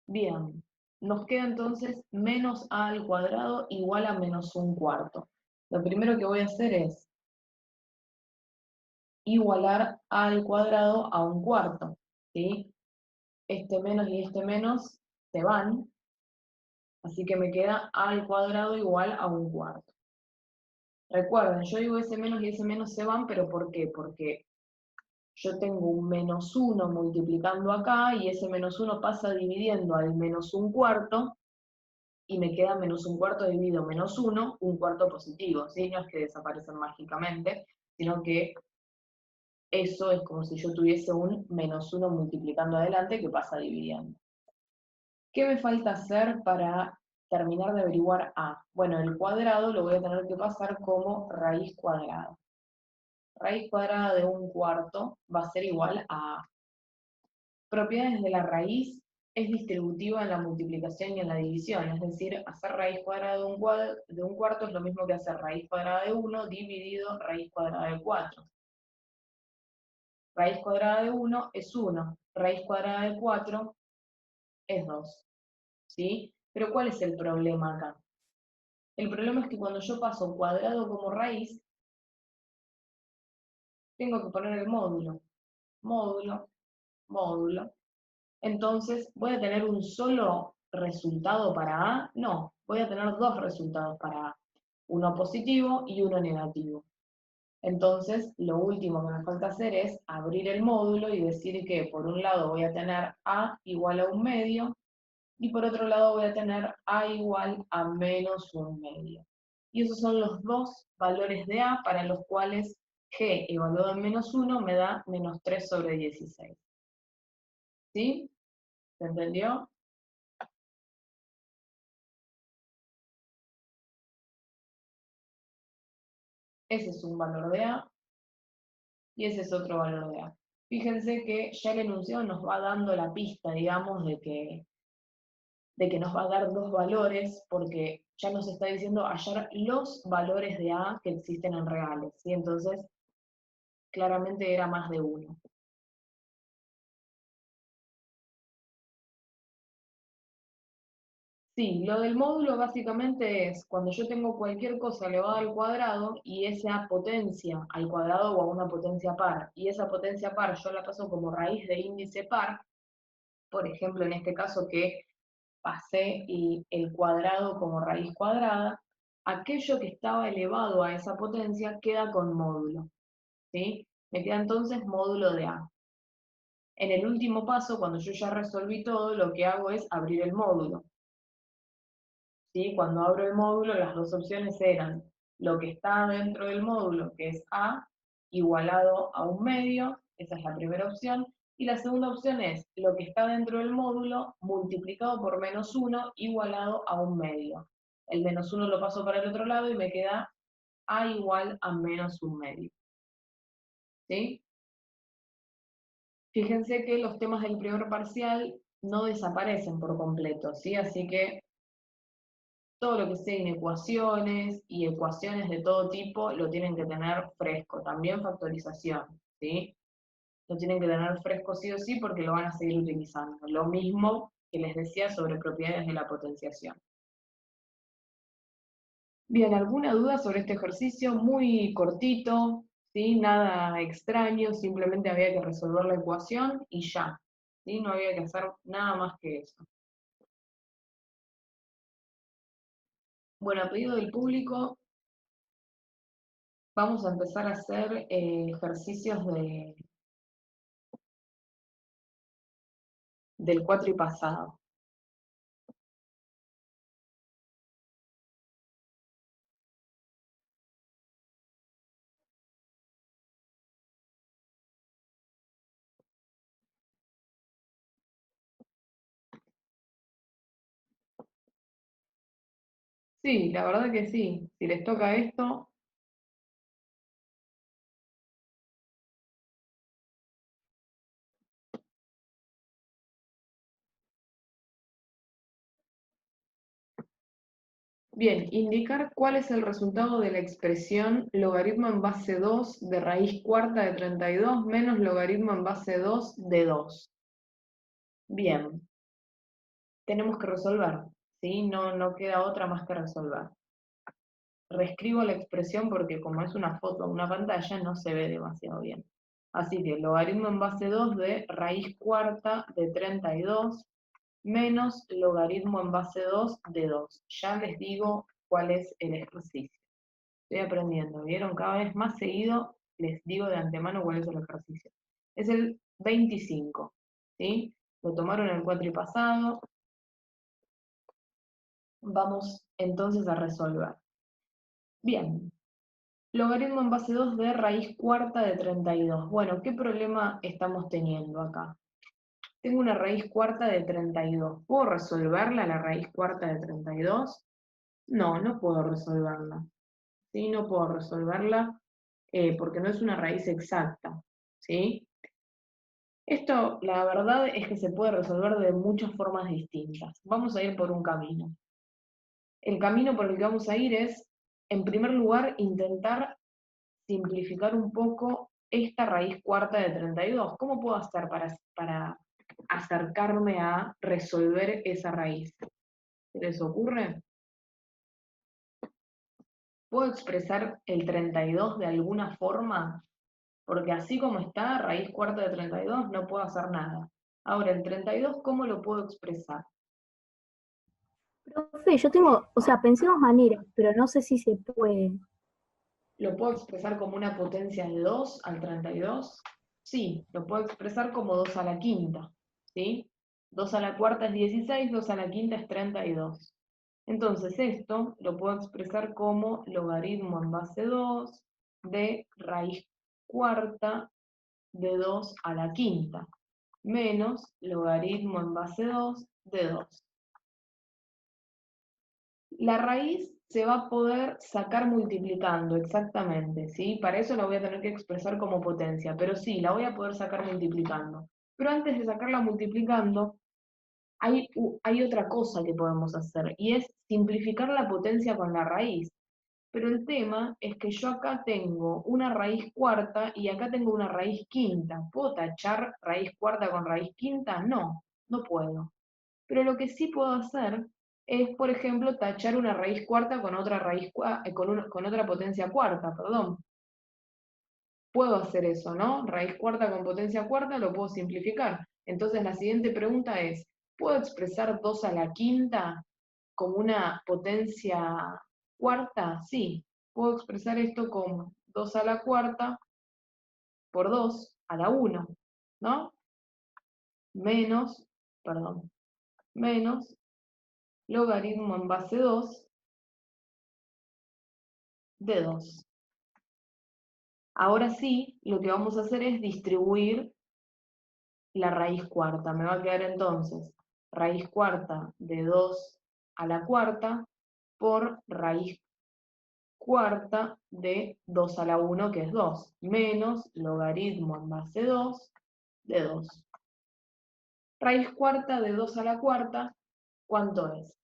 Bien, nos queda entonces menos a al cuadrado igual a menos un cuarto. Lo primero que voy a hacer es igualar a al cuadrado a un cuarto, ¿sí? Este menos y este menos se van, así que me queda a al cuadrado igual a un cuarto. Recuerden, yo digo ese menos y ese menos se van, pero ¿por qué? Porque yo tengo un menos 1 multiplicando acá y ese menos 1 pasa dividiendo al menos un cuarto y me queda menos un cuarto dividido menos 1, un cuarto positivo, ¿sí? No es que desaparecen mágicamente, sino que eso es como si yo tuviese un menos 1 multiplicando adelante que pasa dividiendo. ¿Qué me falta hacer para terminar de averiguar A? Bueno, el cuadrado lo voy a tener que pasar como raíz cuadrada. Raíz cuadrada de un cuarto va a ser igual a A. Propiedades de la raíz es distributiva en la multiplicación y en la división, es decir, hacer raíz cuadrada de un cuarto es lo mismo que hacer raíz cuadrada de 1 dividido raíz cuadrada de 4. Raíz cuadrada de 1 es 1, raíz cuadrada de 4 es 2, ¿sí? Pero ¿cuál es el problema acá? El problema es que cuando yo paso cuadrado como raíz, tengo que poner el módulo, módulo, módulo. Entonces, ¿voy a tener un solo resultado para A? No, voy a tener dos resultados para A, uno positivo y uno negativo. Entonces, lo último que me falta hacer es abrir el módulo y decir que por un lado voy a tener A igual a un medio y por otro lado voy a tener A igual a menos un medio. Y esos son los dos valores de A para los cuales G evaluado en menos 1 me da menos 3 sobre 16. ¿Sí? ¿Se entendió? Ese es un valor de A y ese es otro valor de A. Fíjense que ya el enunciado nos va dando la pista, digamos, de que nos va a dar dos valores, porque ya nos está diciendo hallar los valores de A que existen en reales, ¿sí? Entonces, claramente era más de uno. Sí, lo del módulo básicamente es cuando yo tengo cualquier cosa elevada al cuadrado y esa potencia al cuadrado o a una potencia par, y esa potencia par yo la paso como raíz de índice par, por ejemplo en este caso que pasé el cuadrado como raíz cuadrada, aquello que estaba elevado a esa potencia queda con módulo, ¿sí? Me queda entonces módulo de A. En el último paso, cuando yo ya resolví todo, lo que hago es abrir el módulo. ¿Sí? Cuando abro el módulo, las dos opciones eran lo que está dentro del módulo, que es A, igualado a un medio, esa es la primera opción, y la segunda opción es lo que está dentro del módulo multiplicado por menos 1 igualado a un medio. El menos 1 lo paso para el otro lado y me queda A igual a menos un medio. ¿Sí? Fíjense que los temas del primer parcial no desaparecen por completo, ¿sí? Así que todo lo que sea inecuaciones y ecuaciones de todo tipo lo tienen que tener fresco, también factorización, ¿sí? Lo tienen que tener fresco sí o sí porque lo van a seguir utilizando. Lo mismo que les decía sobre propiedades de la potenciación. Bien, ¿alguna duda sobre este ejercicio? Muy cortito, ¿sí? Nada extraño, simplemente había que resolver la ecuación y ya, ¿sí? No había que hacer nada más que eso. Bueno, a pedido del público, vamos a empezar a hacer ejercicios del cuatripasado. Sí, la verdad que sí. Si les toca esto, bien, indicar cuál es el resultado de la expresión logaritmo en base 2 de raíz cuarta de 32 menos logaritmo en base 2 de 2. Bien, tenemos que resolver, ¿sí? No queda otra más que resolver. Reescribo la expresión porque como es una foto o una pantalla no se ve demasiado bien. Así que logaritmo en base 2 de raíz cuarta de 32 menos logaritmo en base 2 de 2. Ya les digo cuál es el ejercicio. Estoy aprendiendo, ¿vieron? Cada vez más seguido les digo de antemano cuál es el ejercicio. Es el 25, ¿sí? Lo tomaron el cuatripasado. Vamos entonces a resolver. Bien, logaritmo en base 2 de raíz cuarta de 32. Bueno, ¿qué problema estamos teniendo acá? Tengo una raíz cuarta de 32. ¿Puedo resolverla la raíz cuarta de 32? No, no puedo resolverla. ¿Sí? No puedo resolverla porque no es una raíz exacta. ¿Sí? Esto, la verdad, es que se puede resolver de muchas formas distintas. Vamos a ir por un camino. El camino por el que vamos a ir es, en primer lugar, intentar simplificar un poco esta raíz cuarta de 32. ¿Cómo puedo hacer para acercarme a resolver esa raíz? ¿Se les ocurre? ¿Puedo expresar el 32 de alguna forma? Porque así como está, raíz cuarta de 32, no puedo hacer nada. Ahora, el 32, ¿cómo lo puedo expresar? Profe, yo tengo, o sea, pensemos maneras, pero no sé si se puede. ¿Lo puedo expresar como una potencia de 2 al 32? Sí, lo puedo expresar como 2 a la quinta, ¿sí? 2 a la cuarta es 16, 2 a la quinta es 32. Entonces esto lo puedo expresar como logaritmo en base 2 de raíz cuarta de 2 a la quinta, menos logaritmo en base 2 de 2. La raíz se va a poder sacar multiplicando, exactamente, ¿sí? Para eso la voy a tener que expresar como potencia, pero sí, la voy a poder sacar multiplicando. Pero antes de sacarla multiplicando, hay otra cosa que podemos hacer, y es simplificar la potencia con la raíz. Pero el tema es que yo acá tengo una raíz cuarta y acá tengo una raíz quinta. ¿Puedo tachar raíz cuarta con raíz quinta? No, no puedo. Pero lo que sí puedo hacer es, por ejemplo, tachar una raíz cuarta con otra con otra potencia cuarta, perdón. Puedo hacer eso, ¿no? Raíz cuarta con potencia cuarta lo puedo simplificar. Entonces la siguiente pregunta es, ¿Puedo expresar 2 a la quinta como una potencia cuarta? Sí, puedo expresar esto como 2 a la cuarta por 2 a la 1, ¿no? Menos, perdón, menos logaritmo en base 2 de 2. Ahora sí, lo que vamos a hacer es distribuir la raíz cuarta. Me va a quedar entonces raíz cuarta de 2 a la cuarta por raíz cuarta de 2 a la 1, que es 2, menos logaritmo en base 2 de 2. Raíz cuarta de 2 a la cuarta, ¿cuánto es?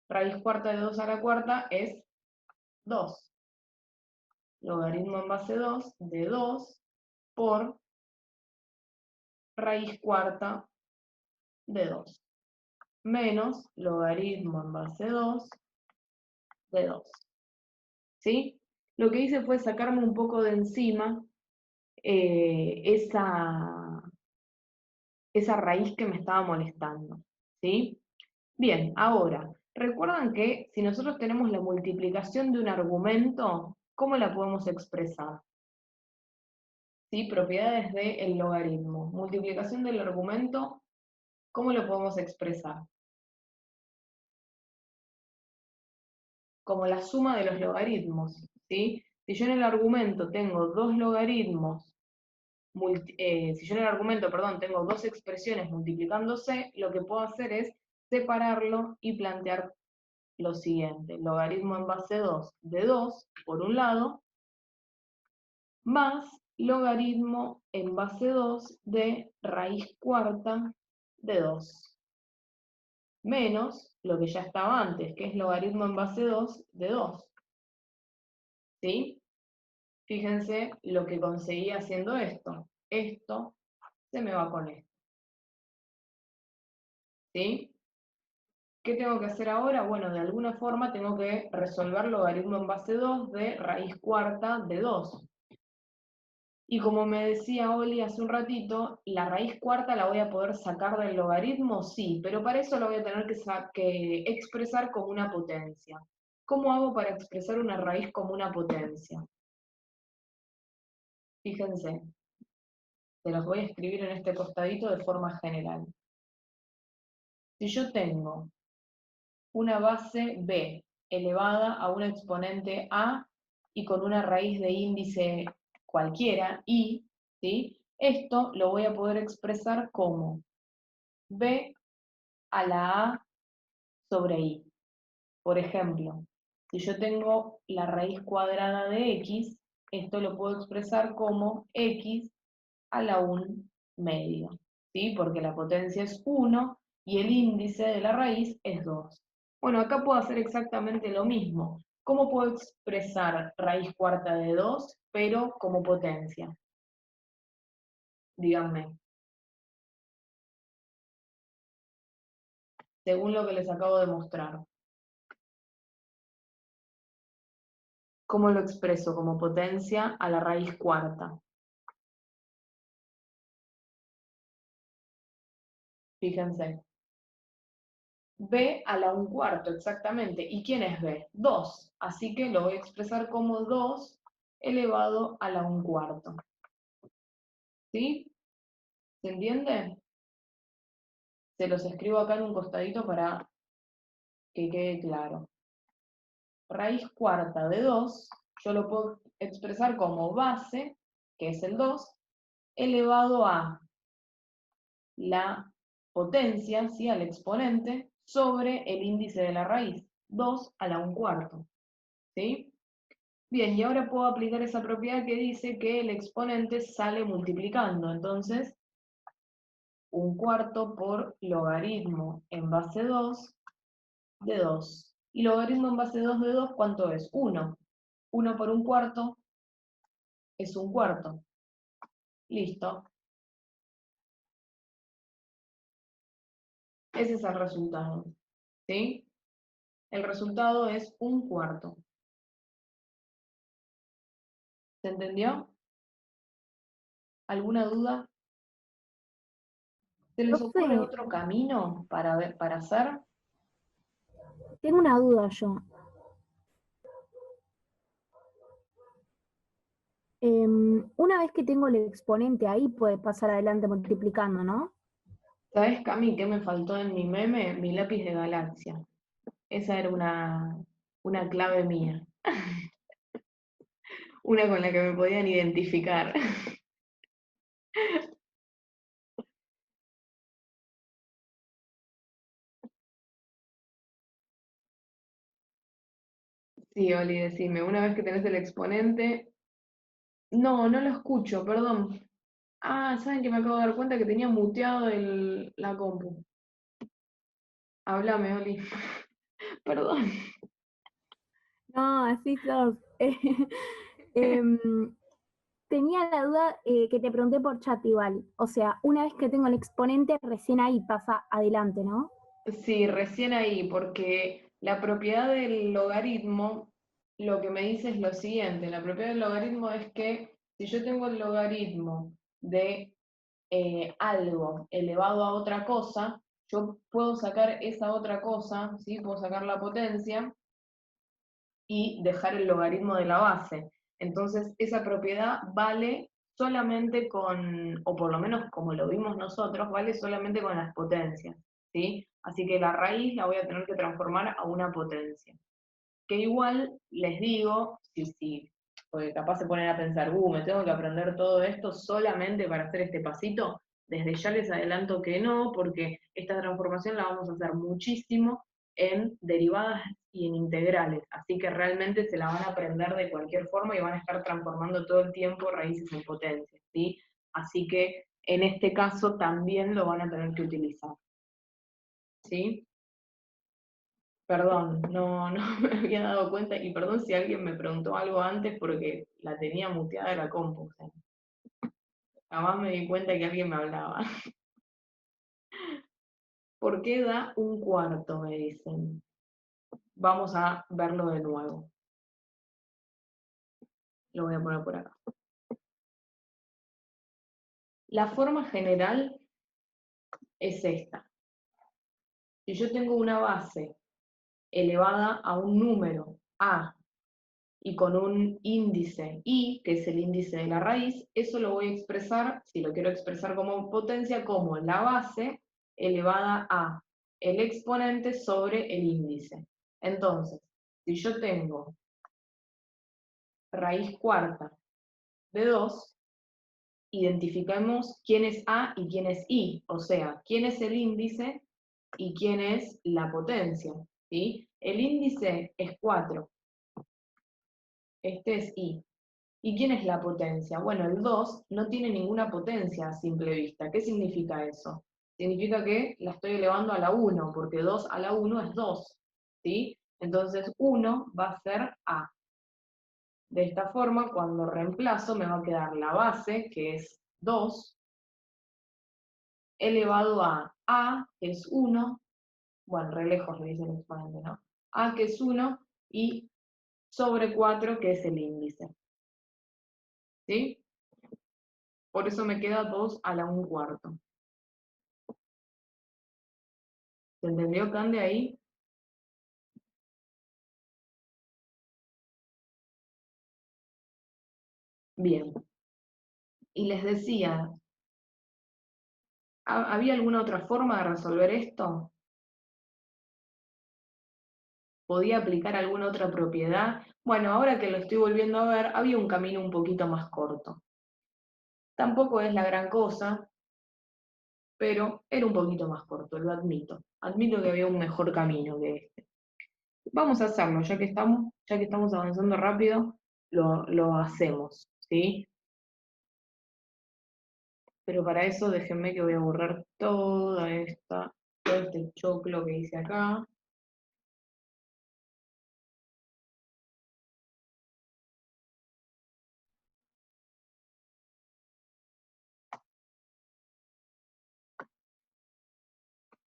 Raíz cuarta de 2 a la cuarta es 2. Logaritmo en base 2 de 2 por raíz cuarta de 2. Menos logaritmo en base 2 de 2. ¿Sí? Lo que hice fue sacarme un poco de encima esa raíz que me estaba molestando. ¿Sí? Bien, ahora, recuerdan que si nosotros tenemos la multiplicación de un argumento, ¿cómo la podemos expresar? ¿Sí? Propiedades del logaritmo. Multiplicación del argumento, ¿cómo lo podemos expresar? Como la suma de los logaritmos, ¿sí? Si yo en el argumento tengo dos logaritmos, si yo en el argumento, perdón, tengo dos expresiones multiplicándose, lo que puedo hacer es separarlo y plantear lo siguiente: logaritmo en base 2 de 2, por un lado, más logaritmo en base 2 de raíz cuarta de 2, menos lo que ya estaba antes, que es logaritmo en base 2 de 2. ¿Sí? Fíjense lo que conseguí haciendo esto. Esto se me va con esto. ¿Sí? ¿Qué tengo que hacer ahora? Bueno, de alguna forma tengo que resolver logaritmo en base 2 de raíz cuarta de 2. Y como me decía Oli hace un ratito, la raíz cuarta la voy a poder sacar del logaritmo, sí, pero para eso lo voy a tener que expresar como una potencia. ¿Cómo hago para expresar una raíz como una potencia? Fíjense, se los voy a escribir en este costadito de forma general. Si yo tengo una base b elevada a una exponente a y con una raíz de índice cualquiera, i, ¿sí? Esto lo voy a poder expresar como b a la a sobre i. Por ejemplo, si yo tengo la raíz cuadrada de x, esto lo puedo expresar como x a la 1 medio, ¿sí? Porque la potencia es 1 y el índice de la raíz es 2. Bueno, acá puedo hacer exactamente lo mismo. ¿Cómo puedo expresar raíz cuarta de 2, pero como potencia? Díganme, según lo que les acabo de mostrar. ¿Cómo lo expreso como potencia a la raíz cuarta? Fíjense. B a la 1/4, exactamente. ¿Y quién es B? 2. Así que lo voy a expresar como 2 elevado a la 1/4. ¿Sí? ¿Se entiende? Se los escribo acá en un costadito para que quede claro. Raíz cuarta de 2, yo lo puedo expresar como base, que es el 2, elevado a la potencia, ¿sí? Al exponente, sobre el índice de la raíz, 2 a la 1/4. ¿Sí? Bien, y ahora puedo aplicar esa propiedad que dice que el exponente sale multiplicando. Entonces, 1/4 por logaritmo en base 2 de 2. Y logaritmo en base 2 de 2, ¿cuánto es? 1. 1 por 1/4 es 1/4. Listo. Ese es el resultado. ¿Sí? El resultado es 1/4. ¿Se entendió? ¿Alguna duda? ¿Se les ocurre Profe, otro camino para ver, para hacer? tengo una duda yo. Una vez que tengo el exponente ahí, puede pasar adelante multiplicando, ¿no? ¿Sabes, Cami, qué me faltó en mi meme? Mi lápiz de galaxia. Esa era una clave mía, una con la que me podían identificar. Sí, Oli, decime, una vez que tenés el exponente... No, no lo escucho, perdón. Ah, ¿saben que me acabo de dar cuenta que tenía muteado la compu? Háblame, Oli. Perdón. No, así sos. Em, tenía la duda que te pregunté por chat igual. O sea, una vez que tengo el exponente, recién ahí pasa adelante, ¿no? Sí, recién ahí, porque la propiedad del logaritmo lo que me dice es lo siguiente, la propiedad del logaritmo es que si yo tengo el logaritmo de algo elevado a otra cosa, yo puedo sacar esa otra cosa, ¿sí? Puedo sacar la potencia y dejar el logaritmo de la base. Entonces, esa propiedad vale solamente con, o por lo menos como lo vimos nosotros, vale solamente con las potencias, ¿sí? Así que la raíz la voy a tener que transformar a una potencia. Que igual, les digo, sí, porque capaz se ponen a pensar, me tengo que aprender todo esto solamente para hacer este pasito. Desde ya les adelanto que no, porque esta transformación la vamos a hacer muchísimo en derivadas y en integrales, así que realmente se la van a aprender de cualquier forma y van a estar transformando todo el tiempo raíces en potencias, ¿sí? Así que en este caso también lo van a tener que utilizar, ¿sí? Perdón, no me había dado cuenta y perdón si alguien me preguntó algo antes porque la tenía muteada la compu. O sea, jamás me di cuenta que alguien me hablaba. ¿Por qué da un cuarto? Me dicen. Vamos a verlo de nuevo. Lo voy a poner por acá. La forma general es esta. Si yo tengo una base elevada a un número A y con un índice I, que es el índice de la raíz, eso lo voy a expresar, si lo quiero expresar como potencia, como la base elevada a el exponente sobre el índice. Entonces, si yo tengo raíz cuarta de 2, identificamos quién es A y quién es I, o sea, quién es el índice y quién es la potencia, ¿sí? El índice es 4, este es I. ¿Y quién es la potencia? Bueno, el 2 no tiene ninguna potencia a simple vista. ¿Qué significa eso? Significa que la estoy elevando a la 1, porque 2 a la 1 es 2, ¿sí? Entonces 1 va a ser A. De esta forma, cuando reemplazo, me va a quedar la base, que es 2, elevado A, que es 1, bueno, re lejos le dice el exponente, ¿no? A, que es 1, y sobre 4, que es el índice, ¿sí? Por eso me queda 2 a la 1/4. ¿Se entendió, Cande, ahí? Bien. Y les decía, ¿había alguna otra forma de resolver esto? ¿Podía aplicar alguna otra propiedad? Bueno, ahora que lo estoy volviendo a ver, había un camino un poquito más corto. Tampoco es la gran cosa, pero era un poquito más corto, lo admito. Admito que había un mejor camino que este. Vamos a hacerlo, ya que estamos avanzando rápido, lo hacemos, ¿sí? Pero para eso déjenme que voy a borrar todo este choclo que hice acá.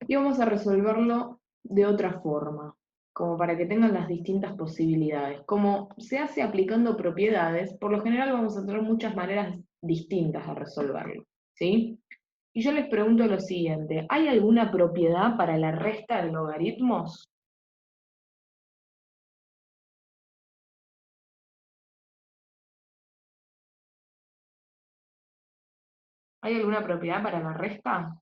Y vamos a resolverlo de otra forma, como para que tengan las distintas posibilidades. Como se hace aplicando propiedades, por lo general vamos a tener muchas maneras distintas de resolverlo, ¿sí? Y yo les pregunto lo siguiente, ¿hay alguna propiedad para la resta de logaritmos? ¿Hay alguna propiedad para la resta?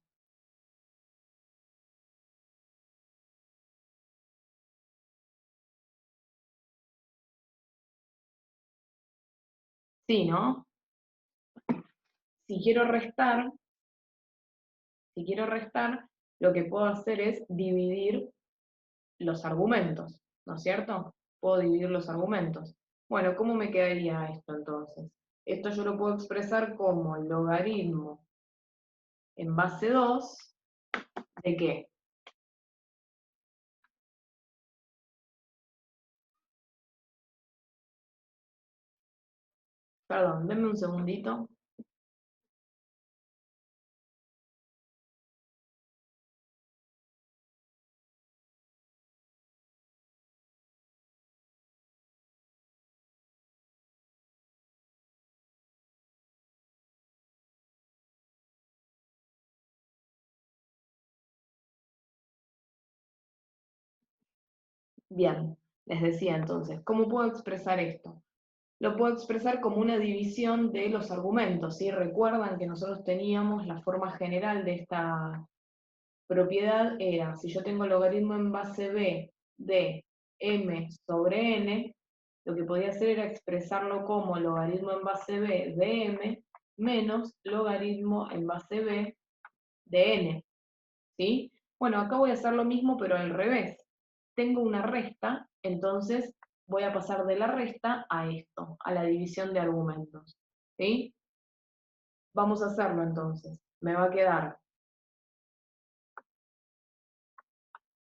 Sí, ¿no? Si quiero restar, si quiero restar, lo que puedo hacer es dividir los argumentos, ¿no es cierto? Puedo dividir los argumentos. Bueno, ¿cómo me quedaría esto entonces? Esto yo lo puedo expresar como logaritmo en base 2 ¿de qué? Perdón, denme un segundito. Bien, les decía entonces, ¿cómo puedo expresar esto? Lo puedo expresar como una división de los argumentos, ¿sí? Recuerdan que nosotros teníamos la forma general de esta propiedad era, si yo tengo logaritmo en base b de m sobre n, lo que podía hacer era expresarlo como logaritmo en base b de m menos logaritmo en base b de n, ¿sí? Bueno, acá voy a hacer lo mismo, pero al revés. Tengo una resta, entonces voy a pasar de la resta a esto, a la división de argumentos, ¿sí? Vamos a hacerlo entonces. Me va a quedar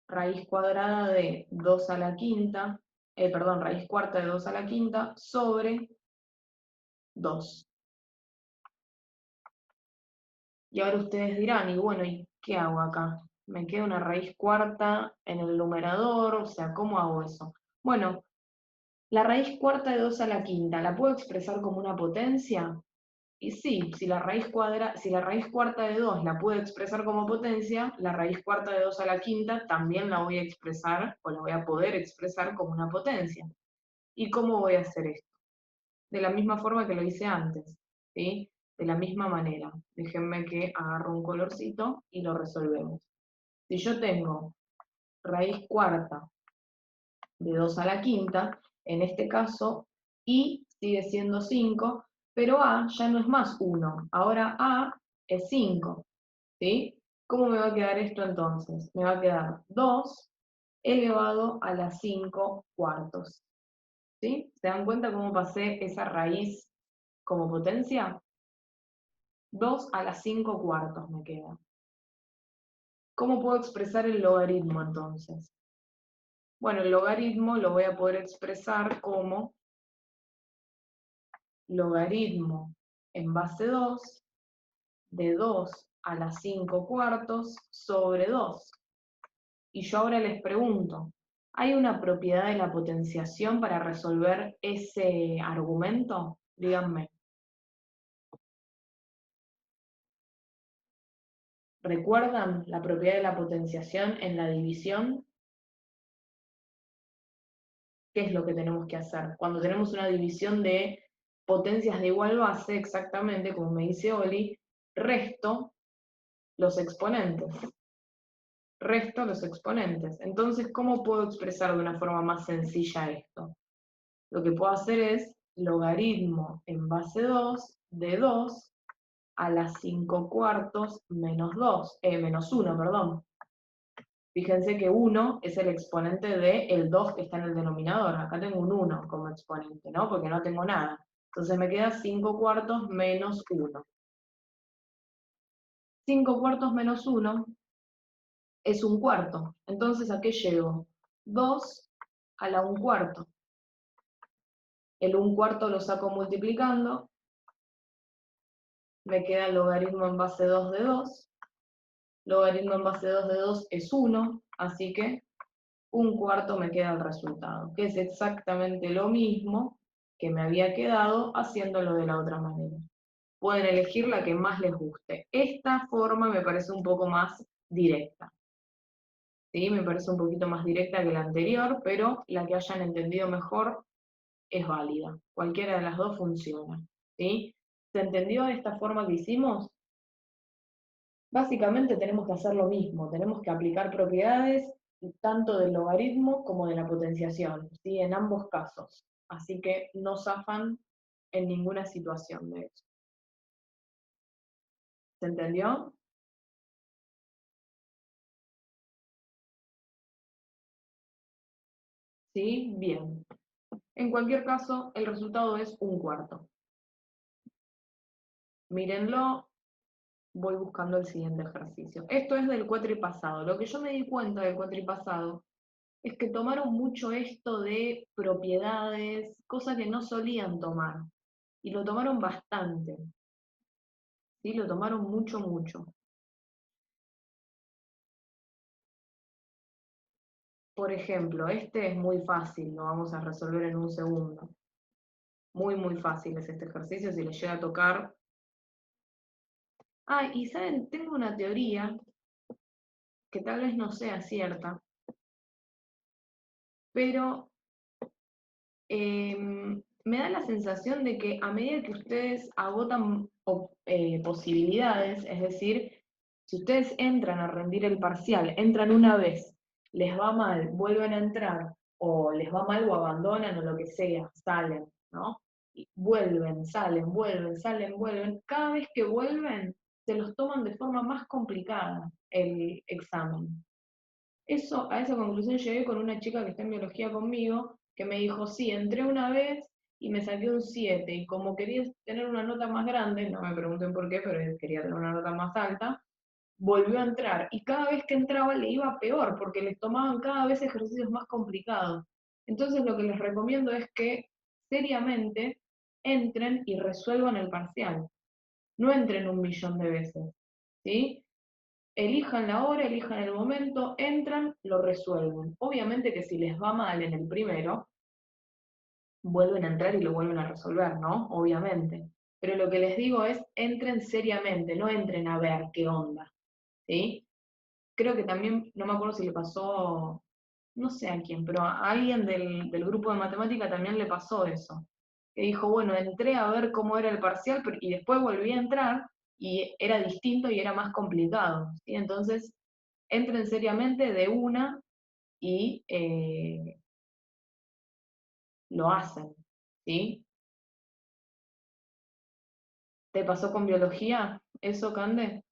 raíz cuadrada de 2 a la quinta, perdón, raíz cuarta de 2 a la quinta sobre 2. Y ahora ustedes dirán, y bueno, ¿y qué hago acá? Me queda una raíz cuarta en el numerador, o sea, ¿cómo hago eso? Bueno, la raíz cuarta de 2 a la quinta, ¿la puedo expresar como una potencia? Y sí, si la raíz cuarta de 2 la puedo expresar como potencia, la raíz cuarta de 2 a la quinta también la voy a expresar, o la voy a poder expresar como una potencia. ¿Y cómo voy a hacer esto? De la misma forma que lo hice antes, ¿sí? De la misma manera. Déjenme que agarro un colorcito y lo resolvemos. Si yo tengo raíz cuarta de 2 a la quinta, en este caso, i sigue siendo 5, pero a ya no es más 1, ahora a es 5, ¿sí? ¿Cómo me va a quedar esto entonces? Me va a quedar 2 elevado a las 5 cuartos, ¿sí? ¿Se dan cuenta cómo pasé esa raíz como potencia? 2 a las 5 cuartos me queda. ¿Cómo puedo expresar el logaritmo entonces? Bueno, el logaritmo lo voy a poder expresar como logaritmo en base 2 de 2 a las 5 cuartos sobre 2. Y yo ahora les pregunto, ¿hay una propiedad de la potenciación para resolver ese argumento? Díganme. ¿Recuerdan la propiedad de la potenciación en la división? ¿Qué es lo que tenemos que hacer? Cuando tenemos una división de potencias de igual base, exactamente como me dice Oli, resto los exponentes. Resto los exponentes. Entonces, ¿cómo puedo expresar de una forma más sencilla esto? Lo que puedo hacer es logaritmo en base 2 de 2 a las 5 cuartos menos 2, menos 1, perdón. Fíjense que 1 es el exponente del 2 que está en el denominador. Acá tengo un 1 como exponente, ¿no? Porque no tengo nada. Entonces me queda 5 cuartos menos 1. 5 cuartos menos 1 es un cuarto. Entonces, ¿a qué llego? 2 a la 1 cuarto. El 1 cuarto lo saco multiplicando. Me queda el logaritmo en base 2 de 2. Logaritmo en base 2 de 2 es 1, así que 1 cuarto me queda el resultado, que es exactamente lo mismo que me había quedado haciéndolo de la otra manera. pueden elegir la que más les guste. Esta forma me parece un poco más directa. ¿Sí? Me parece un poquito más directa que la anterior, pero la que hayan entendido mejor es válida. Cualquiera de las dos funciona. ¿Sí? ¿Se entendió esta forma que hicimos? Básicamente tenemos que hacer lo mismo, tenemos que aplicar propiedades tanto del logaritmo como de la potenciación, ¿sí? En ambos casos. Así que no zafan en ninguna situación de eso. ¿Se entendió? ¿Sí? Bien. En cualquier caso, el resultado es 1/4. Mírenlo, voy buscando el siguiente ejercicio. Esto es del cuatripasado. Lo que yo me di cuenta del cuatripasado es que tomaron mucho esto de propiedades, cosas que no solían tomar, y lo tomaron bastante, ¿sí? Lo tomaron mucho, mucho. Por ejemplo, este es muy fácil, lo vamos a resolver en un segundo. Muy, muy fácil es este ejercicio, si les llega a tocar. Ah, y saben, tengo una teoría que tal vez no sea cierta, pero me da la sensación de que a medida que ustedes agotan posibilidades, es decir, si ustedes entran a rendir el parcial, entran una vez, les va mal, vuelven a entrar, o les va mal o abandonan o lo que sea, salen, ¿no? Y vuelven, salen, vuelven, salen, vuelven. Cada vez que vuelven, se los toman de forma más complicada el examen. Eso, a esa conclusión llegué con una chica que está en biología conmigo, que me dijo, sí, entré una vez y me saqué un 7, y como quería tener una nota más grande, no me pregunten por qué, pero quería tener una nota más alta, volvió a entrar, y cada vez que entraba le iba peor, porque les tomaban cada vez ejercicios más complicados. Entonces lo que les recomiendo es que seriamente entren y resuelvan el parcial. No entren 1.000.000 de veces, ¿sí? Elijan la hora, elijan el momento, entran, lo resuelven. Obviamente que si les va mal en el primero, vuelven a entrar y lo vuelven a resolver, ¿no? Obviamente. Pero lo que les digo es, entren seriamente, no entren a ver qué onda, ¿sí? Creo que también, no me acuerdo si le pasó, no sé a quién, pero a alguien del grupo de matemática también le pasó eso. Que dijo, bueno, entré a ver cómo era el parcial y después volví a entrar y era distinto y era más complicado, ¿sí? Entonces, entren seriamente de una y lo hacen, ¿sí? ¿Te pasó con biología eso, Cande?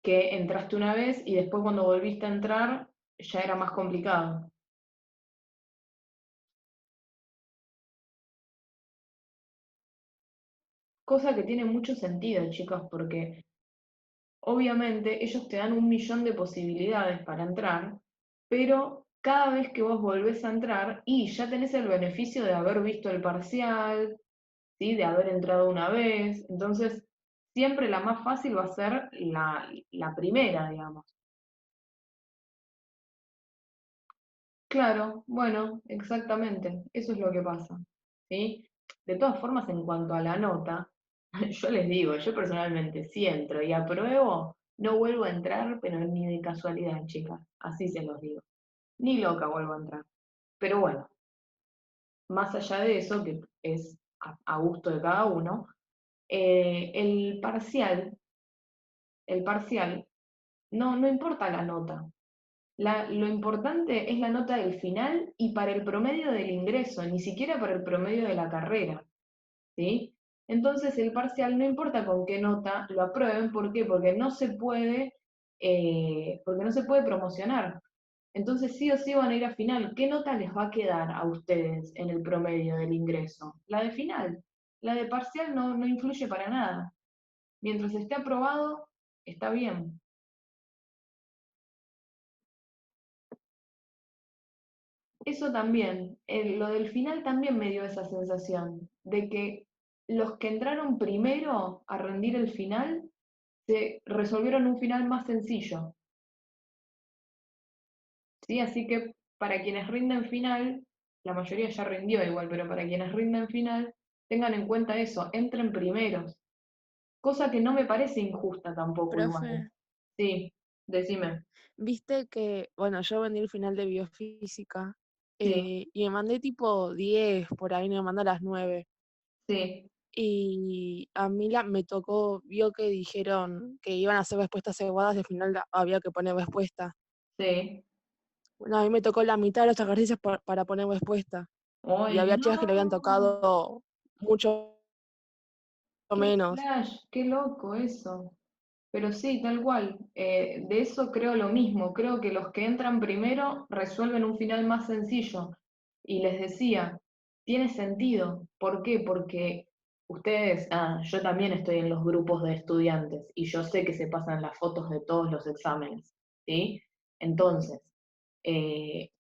Que entraste una vez y después cuando volviste a entrar ya era más complicado. Cosa que tiene mucho sentido, chicos, porque obviamente ellos te dan 1.000.000 de posibilidades para entrar, pero cada vez que vos volvés a entrar y ya tenés el beneficio de haber visto el parcial, ¿sí? De haber entrado una vez, entonces siempre la más fácil va a ser la primera, digamos. Claro, bueno, exactamente, eso es lo que pasa, ¿sí? De todas formas, en cuanto a la nota, yo les digo, yo personalmente, si entro y apruebo, no vuelvo a entrar, pero ni de casualidad, chicas, así se los digo. Ni loca vuelvo a entrar. Pero bueno, más allá de eso, que es a gusto de cada uno, el parcial, no importa la nota. Lo importante es la nota del final y para el promedio del ingreso, ni siquiera para el promedio de la carrera, ¿sí? Entonces el parcial no importa con qué nota lo aprueben, ¿por qué? Porque no se puede promocionar. Entonces sí o sí van a ir a final. ¿Qué nota les va a quedar a ustedes en el promedio del ingreso? La de final. La de parcial no influye para nada. Mientras esté aprobado, está bien. Eso también, lo del final también me dio esa sensación de que los que entraron primero a rendir el final se resolvieron un final más sencillo, ¿sí? Así que para quienes rinden final, la mayoría ya rindió igual, pero para quienes rinden final, Tengan en cuenta eso, entren primeros. Cosa que no me parece injusta tampoco igual. Profe, Sí, decime. viste que, bueno, yo vendí el final de biofísica Sí, y me mandé tipo 10, por ahí me mandé a las 9. sí, Y a mí me tocó, vio que dijeron que iban a hacer respuestas cebadas y al final había que poner respuesta. sí. Bueno, a mí me tocó la mitad de los ejercicios para poner respuesta. Y ¡Ay, había chicas que le habían no! tocado mucho ¡Qué menos. flash! ¡Qué loco eso! Pero sí, tal cual. De eso creo lo mismo. Creo que los que entran primero resuelven un final más sencillo. Y les decía, tiene sentido. ¿Por qué? Porque ustedes, yo también estoy en los grupos de estudiantes y yo sé que se pasan las fotos de todos los exámenes, ¿sí? Entonces, eh,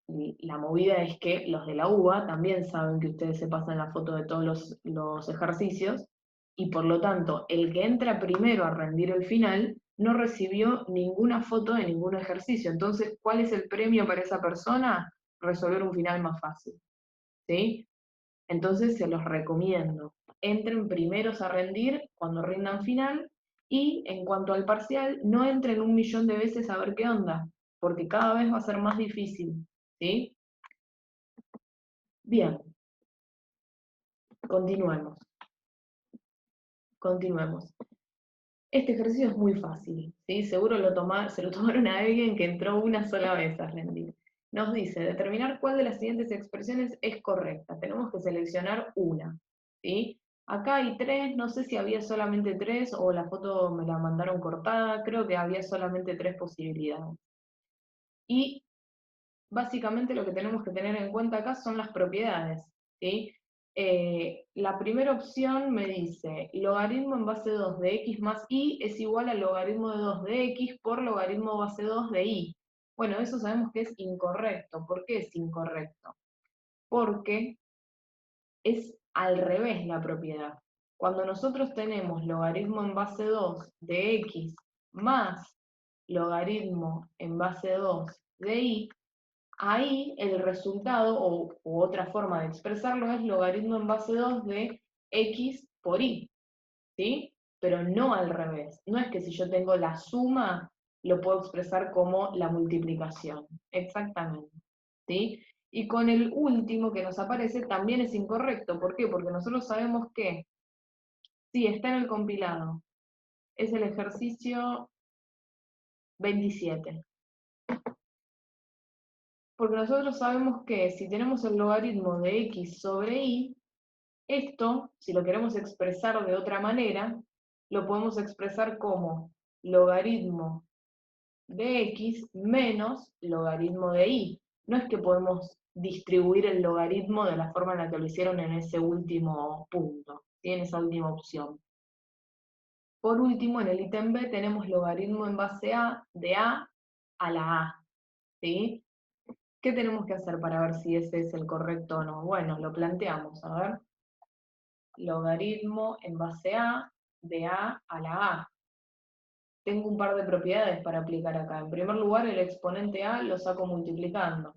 y la movida es que los de la UBA también saben que ustedes se pasan la foto de todos los ejercicios y por lo tanto el que entra primero a rendir el final no recibió ninguna foto de ningún ejercicio. Entonces, ¿cuál es el premio para esa persona? Resolver un final más fácil, ¿sí? Entonces se los recomiendo. Entren primeros a rendir cuando rindan final y en cuanto al parcial, no entren un millón de veces a ver qué onda, porque cada vez va a ser más difícil, ¿sí? Bien, continuemos, continuemos. Este ejercicio es muy fácil, ¿sí? Seguro se lo tomaron a alguien que entró una sola vez a rendir. Nos dice, determinar cuál de las siguientes expresiones es correcta. Tenemos que seleccionar una, ¿sí? Acá hay tres, no sé si había solamente tres o la foto me la mandaron cortada, creo que había solamente tres posibilidades. Y básicamente lo que tenemos que tener en cuenta acá son las propiedades, ¿sí? La primera opción me dice, logaritmo en base 2 de x más y es igual al logaritmo de 2 de x por logaritmo base 2 de y. Bueno, eso sabemos que es incorrecto. ¿Por qué es incorrecto? Porque es al revés la propiedad. Cuando nosotros tenemos logaritmo en base 2 de x más logaritmo en base 2 de y, ahí el resultado, o otra forma de expresarlo, es logaritmo en base 2 de x por y, ¿sí? Pero no al revés. No es que si yo tengo la suma, lo puedo expresar como la multiplicación. Exactamente, ¿sí? Y con el último que nos aparece también es incorrecto. ¿Por qué? Porque nosotros sabemos que, sí, está en el compilado. Es el ejercicio 27. Porque nosotros sabemos que si tenemos el logaritmo de x sobre y, esto, si lo queremos expresar de otra manera, lo podemos expresar como logaritmo de x menos logaritmo de y. No es que podemos distribuir el logaritmo de la forma en la que lo hicieron en ese último punto, en esa última opción. Por último, en el ítem B tenemos logaritmo en base a de a la a, ¿sí? ¿Qué tenemos que hacer para ver si ese es el correcto o no? Bueno, lo planteamos, a ver. Logaritmo en base a de a la a. Tengo un par de propiedades para aplicar acá. En primer lugar, el exponente a lo saco multiplicando.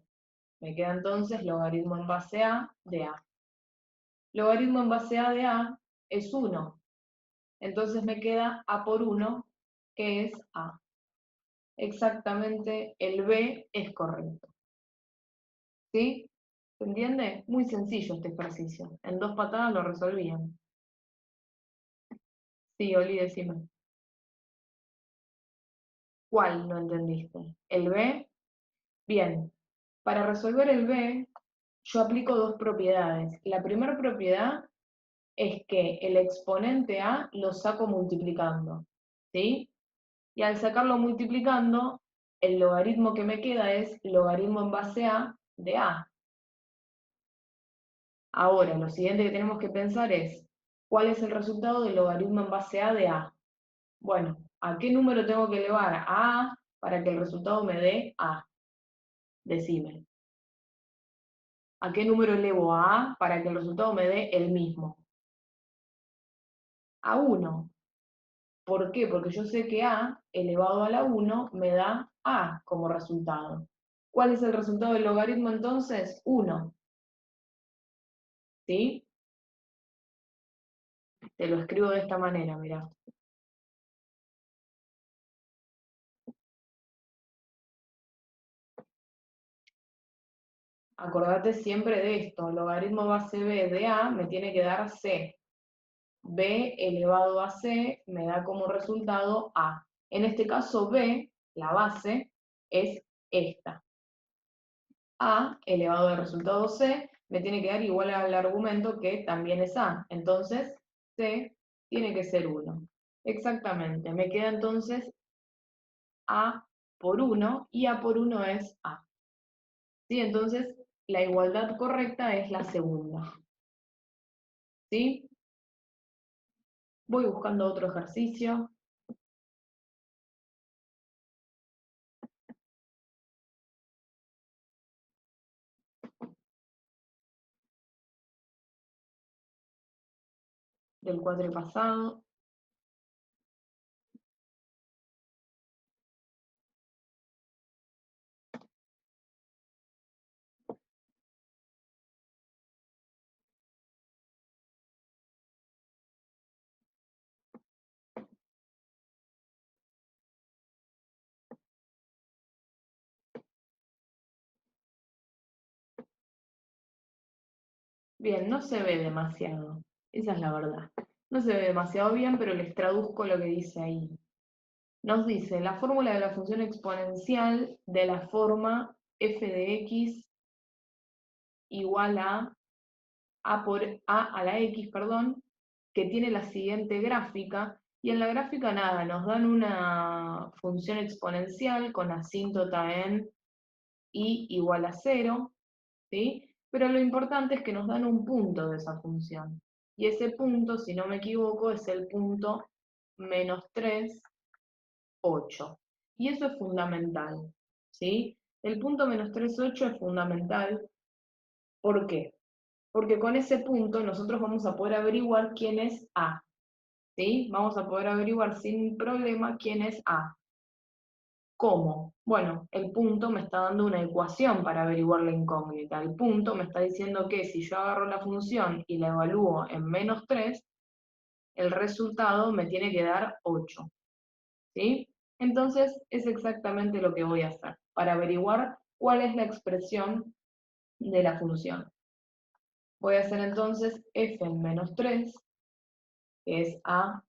Me queda entonces logaritmo en base a de a. Logaritmo en base a de a es 1. Entonces me queda a por 1, que es a. Exactamente, el B es correcto. ¿Sí? ¿Se entiende? Muy sencillo este ejercicio. En 2 patadas lo resolvían. Sí, Oli, decime. ¿Cuál no entendiste? ¿El B? Bien. Para resolver el B, yo aplico dos propiedades. La primera propiedad es que el exponente a lo saco multiplicando, ¿sí? Y al sacarlo multiplicando, el logaritmo que me queda es logaritmo en base a de a. Ahora, lo siguiente que tenemos que pensar es, ¿cuál es el resultado del logaritmo en base a de a? Bueno, ¿a qué número tengo que elevar a a para que el resultado me dé a? Decime. ¿A qué número elevo a para que el resultado me dé el mismo? A 1. ¿Por qué? Porque yo sé que a elevado a la 1 me da a como resultado. ¿Cuál es el resultado del logaritmo entonces? 1. ¿Sí? Te lo escribo de esta manera, mirá. Acordate siempre de esto, logaritmo base b de a me tiene que dar c. b elevado a c me da como resultado a. En este caso b, la base, es esta. A elevado al resultado c me tiene que dar igual al argumento que también es a. Entonces, c tiene que ser 1. Exactamente, me queda entonces a por 1 y a por 1 es a. ¿Sí? Entonces, la igualdad correcta es la segunda. ¿Sí? Voy buscando otro ejercicio. Del cuatro pasado. Bien, no se ve demasiado. Esa es la verdad. No se ve demasiado bien, pero les traduzco lo que dice ahí. Nos dice la fórmula de la función exponencial de la forma f de x igual a por a la x, perdón, que tiene la siguiente gráfica, y en la gráfica nada, nos dan una función exponencial con asíntota en y igual a 0, ¿sí? Pero lo importante es que nos dan un punto de esa función, y ese punto, si no me equivoco, es el punto -3, 8. Y eso es fundamental, ¿sí? El punto -3, 8 es fundamental. ¿Por qué? Porque con ese punto nosotros vamos a poder averiguar quién es A, ¿sí? Vamos a poder averiguar sin problema quién es A. ¿Cómo? Bueno, el punto me está dando una ecuación para averiguar la incógnita. El punto me está diciendo que si yo agarro la función y la evalúo en -3, el resultado me tiene que dar 8, ¿sí? Entonces es exactamente lo que voy a hacer para averiguar cuál es la expresión de la función. Voy a hacer entonces f en -3, que es a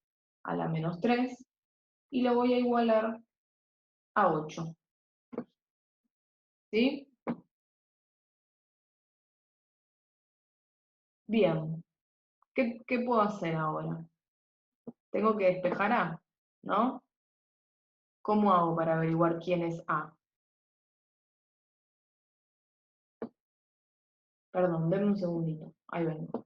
la -3, y lo voy a igualar a 8. ¿Sí? Bien. ¿Qué puedo hacer ahora? Tengo que despejar a, ¿no? ¿Cómo hago para averiguar quién es a? Perdón, denme un segundito. Ahí vengo.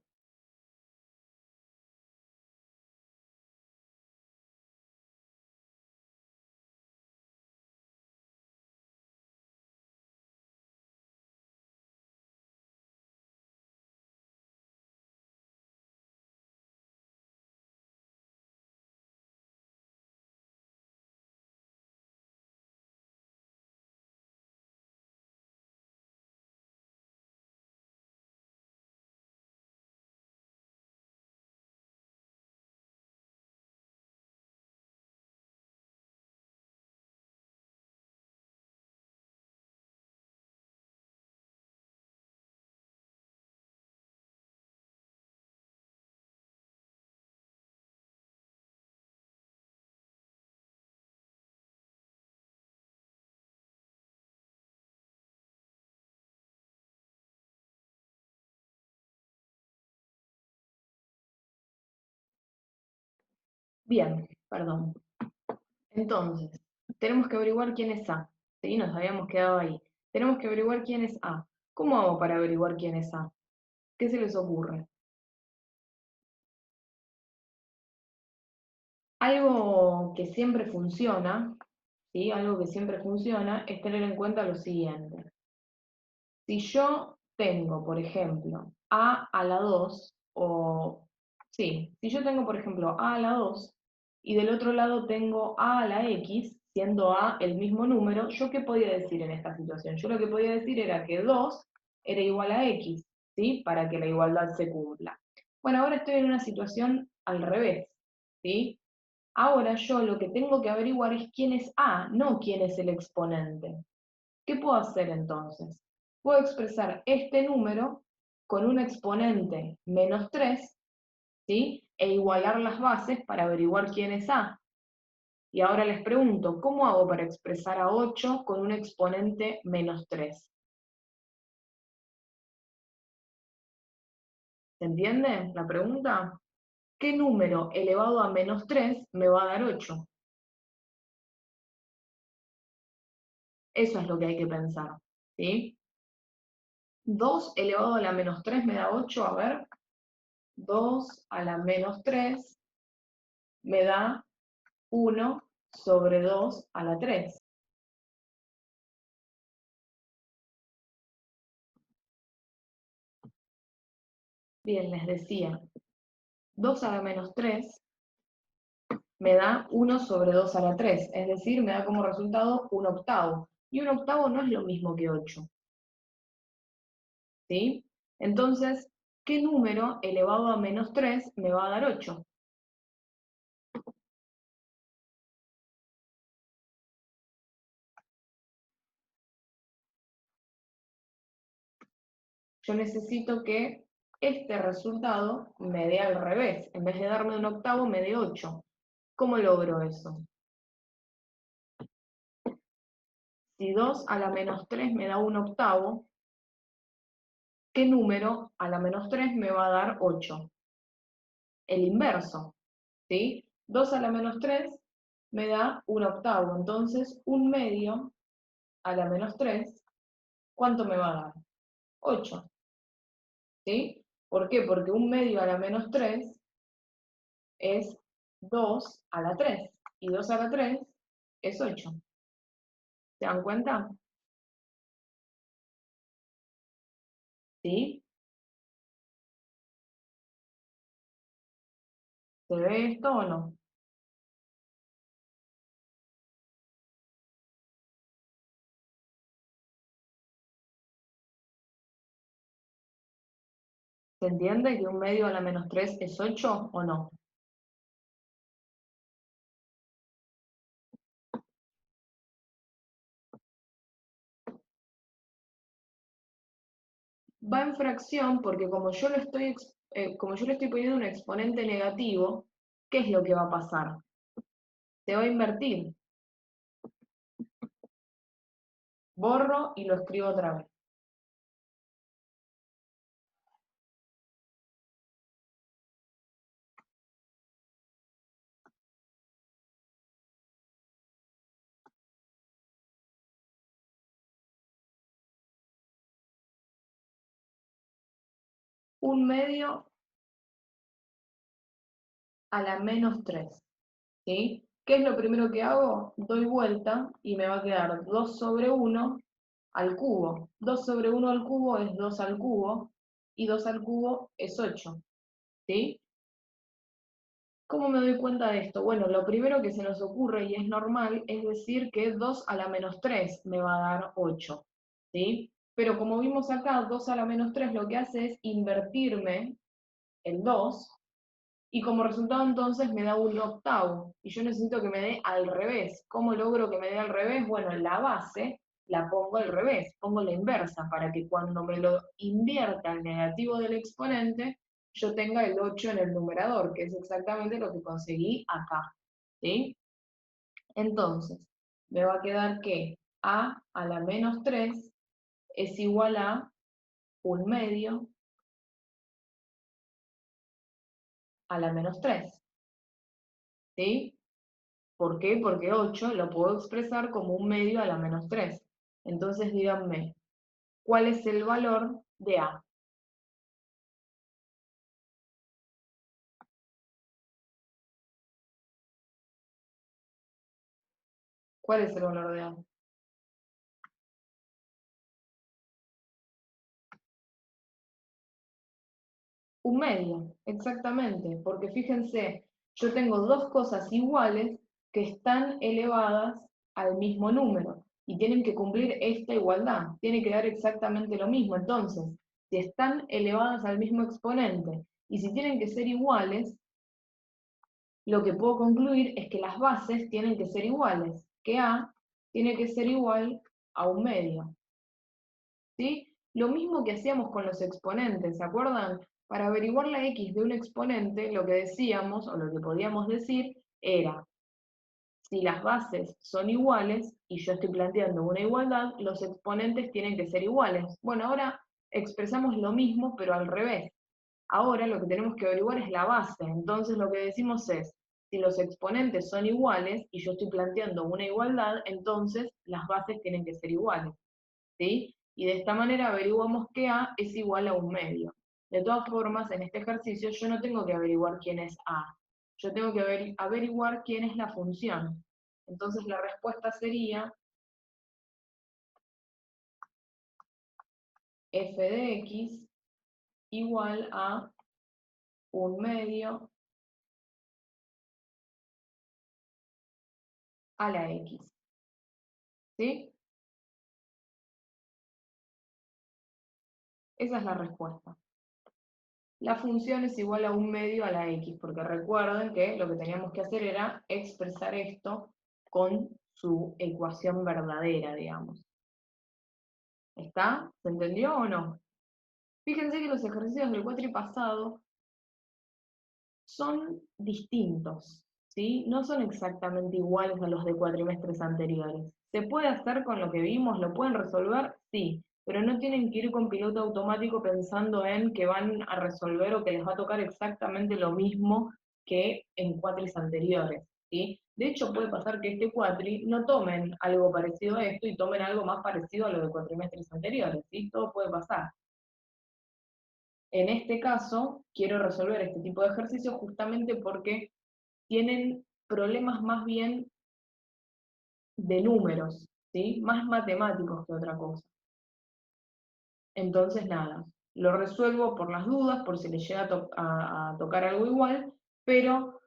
Bien, perdón. Entonces, tenemos que averiguar quién es a. ¿Sí? Nos habíamos quedado ahí. Tenemos que averiguar quién es a. ¿Cómo hago para averiguar quién es a? ¿Qué se les ocurre? Algo que siempre funciona, ¿sí? Algo que siempre funciona es tener en cuenta lo siguiente. Si yo tengo, por ejemplo, a la 2, o sí, si yo tengo, por ejemplo, a la 2, y del otro lado tengo a la x, siendo a el mismo número, ¿yo qué podía decir en esta situación? Yo lo que podía decir era que 2 era igual a x, ¿sí? Para que la igualdad se cumpla. Bueno, ahora estoy en una situación al revés, ¿sí? Ahora yo lo que tengo que averiguar es quién es A, no quién es el exponente. ¿Qué puedo hacer entonces? Puedo expresar este número con un exponente menos 3, ¿sí? E igualar las bases para averiguar quién es A. Y ahora les pregunto, ¿cómo hago para expresar a 8 con un exponente menos 3? ¿Se entiende la pregunta? ¿Qué número elevado a menos 3 me va a dar 8? Eso es lo que hay que pensar, ¿sí? 2 elevado a la menos 3 me da 8, a ver. 2 a la menos 3 me da 1 sobre 2 a la 3. Bien, les decía, 2 a la menos 3 me da 1 sobre 2 a la 3, es decir, me da como resultado un octavo. Y un octavo no es lo mismo que 8, ¿sí? Entonces, ¿qué número elevado a menos 3 me va a dar 8? Yo necesito que este resultado me dé al revés. En vez de darme un octavo, me dé 8. ¿Cómo logro eso? Si 2 a la menos 3 me da un octavo, ¿qué número a la menos 3 me va a dar 8? El inverso, ¿sí? 2 a la menos 3 me da un octavo, entonces un medio a la menos 3, ¿cuánto me va a dar? 8, ¿sí? ¿Por qué? Porque un medio a la menos 3 es 2 a la 3, y 2 a la 3 es 8. ¿Se dan cuenta? ¿Sí? ¿Se ve esto o no? ¿Se entiende que un medio a la menos 3 es 8 o no? Va en fracción porque como yo le estoy poniendo un exponente negativo, ¿qué es lo que va a pasar? Se va a invertir. Borro y lo escribo otra vez. Un medio a la menos 3, ¿sí? ¿Qué es lo primero que hago? Doy vuelta y me va a quedar 2 sobre 1 al cubo. 2 sobre 1 al cubo es 2 al cubo, y 2 al cubo es 8, ¿sí? ¿Cómo me doy cuenta de esto? Bueno, lo primero que se nos ocurre, y es normal, es decir que 2 a la menos 3 me va a dar 8, ¿sí? Pero como vimos acá, 2 a la menos 3 lo que hace es invertirme el 2, y como resultado entonces me da un octavo, y yo necesito que me dé al revés. ¿Cómo logro que me dé al revés? Bueno, la base la pongo al revés, pongo la inversa, para que cuando me lo invierta el negativo del exponente, yo tenga el 8 en el numerador, que es exactamente lo que conseguí acá, ¿sí? Entonces, me va a quedar que a la menos 3 es igual a un medio a la menos 3, ¿sí? ¿Por qué? Porque 8 lo puedo expresar como un medio a la menos 3. Entonces díganme, ¿cuál es el valor de A? ¿Cuál es el valor de A? Un medio, exactamente, porque fíjense, yo tengo dos cosas iguales que están elevadas al mismo número y tienen que cumplir esta igualdad, tiene que dar exactamente lo mismo. Entonces, si están elevadas al mismo exponente Y si tienen que ser iguales, lo que puedo concluir es que las bases tienen que ser iguales, que A tiene que ser igual a 1/2. ¿Sí? Lo mismo que hacíamos con los exponentes, ¿se acuerdan? Para averiguar la x de un exponente, lo que decíamos, o lo que podíamos decir, era, si las bases son iguales, y yo estoy planteando una igualdad, los exponentes tienen que ser iguales. Bueno, ahora expresamos lo mismo, pero al revés. Ahora lo que tenemos que averiguar es la base, entonces lo que decimos es, si los exponentes son iguales, y yo estoy planteando una igualdad, entonces las bases tienen que ser iguales, ¿sí? Y de esta manera averiguamos que A es igual a 1/2. De todas formas, en este ejercicio yo no tengo que averiguar quién es A, yo tengo que averiguar quién es la función. Entonces la respuesta sería f de x igual a 1/2 a la x. ¿Sí? Esa es la respuesta. La función es igual a 1/2 a la x, porque recuerden que lo que teníamos que hacer era expresar esto con su ecuación verdadera, digamos. ¿Está? ¿Se entendió o no? Fíjense que los ejercicios del cuatripasado son distintos, ¿sí? No son exactamente iguales a los de cuatrimestres anteriores. ¿Se puede hacer con lo que vimos? ¿Lo pueden resolver? Sí, pero no tienen que ir con piloto automático pensando en que van a resolver o que les va a tocar exactamente lo mismo que en cuatris anteriores, ¿sí? De hecho, puede pasar que este cuatri no tomen algo parecido a esto y tomen algo más parecido a lo de cuatrimestres anteriores, ¿sí? Todo puede pasar. En este caso, quiero resolver este tipo de ejercicios justamente porque tienen problemas más bien de números, ¿sí? Más matemáticos que otra cosa. Entonces, nada, lo resuelvo por las dudas, por si les llega a tocar algo igual, pero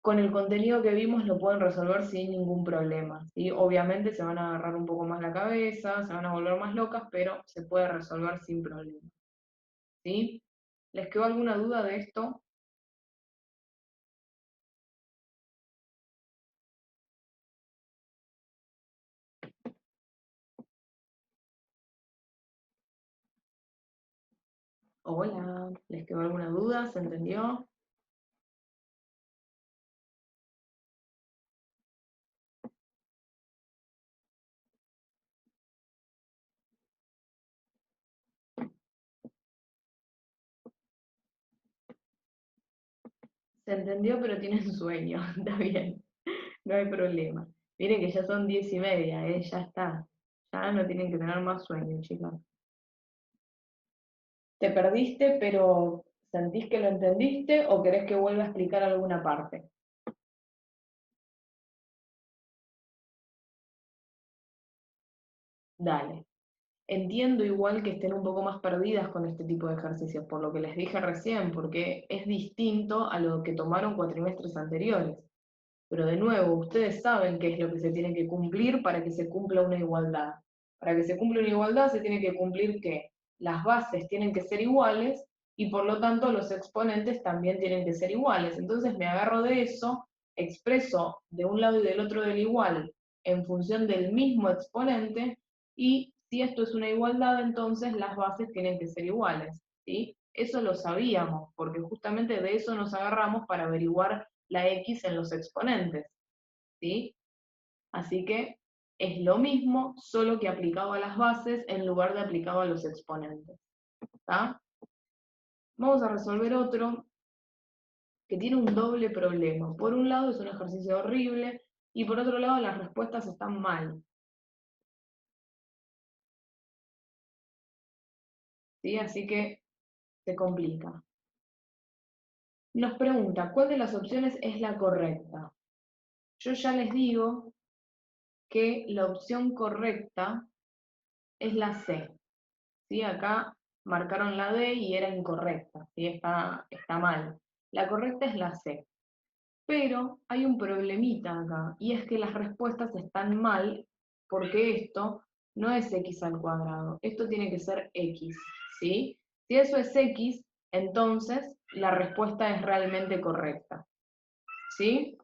con el contenido que vimos lo pueden resolver sin ningún problema, ¿sí? Obviamente se van a agarrar un poco más la cabeza, se van a volver más locas, pero se puede resolver sin problema, ¿sí? ¿Les quedó alguna duda de esto? Hola, ¿les quedó alguna duda? ¿Se entendió? Se entendió, pero tienen sueño, está bien, no hay problema. Miren que ya son 10:30, ya está. Ya no tienen que tener más sueño, chicos. ¿Te perdiste, pero sentís que lo entendiste o querés que vuelva a explicar alguna parte? Dale. Entiendo igual que estén un poco más perdidas con este tipo de ejercicios, por lo que les dije recién, porque es distinto a lo que tomaron cuatrimestres anteriores. Pero de nuevo, ustedes saben qué es lo que se tiene que cumplir para que se cumpla una igualdad. Para que se cumpla una igualdad se tiene que cumplir que las bases tienen que ser iguales y por lo tanto los exponentes también tienen que ser iguales. Entonces me agarro de eso, expreso de un lado y del otro del igual en función del mismo exponente y si esto es una igualdad, entonces las bases tienen que ser iguales, ¿sí? Eso lo sabíamos, porque justamente de eso nos agarramos para averiguar la x en los exponentes, ¿sí? Así que es lo mismo, solo que aplicado a las bases en lugar de aplicado a los exponentes, ¿está? Vamos a resolver otro que tiene un doble problema. Por un lado es un ejercicio horrible y por otro lado las respuestas están mal, ¿sí? Así que se complica. Nos pregunta, ¿cuál de las opciones es la correcta? Yo ya les digo que la opción correcta es la C, ¿sí? Acá marcaron la D y era incorrecta, ¿sí? Está mal. La correcta es la C. Pero hay un problemita acá, y es que las respuestas están mal porque esto no es x al cuadrado, esto tiene que ser x, ¿sí? Si eso es x, entonces la respuesta es realmente correcta. ¿Sí?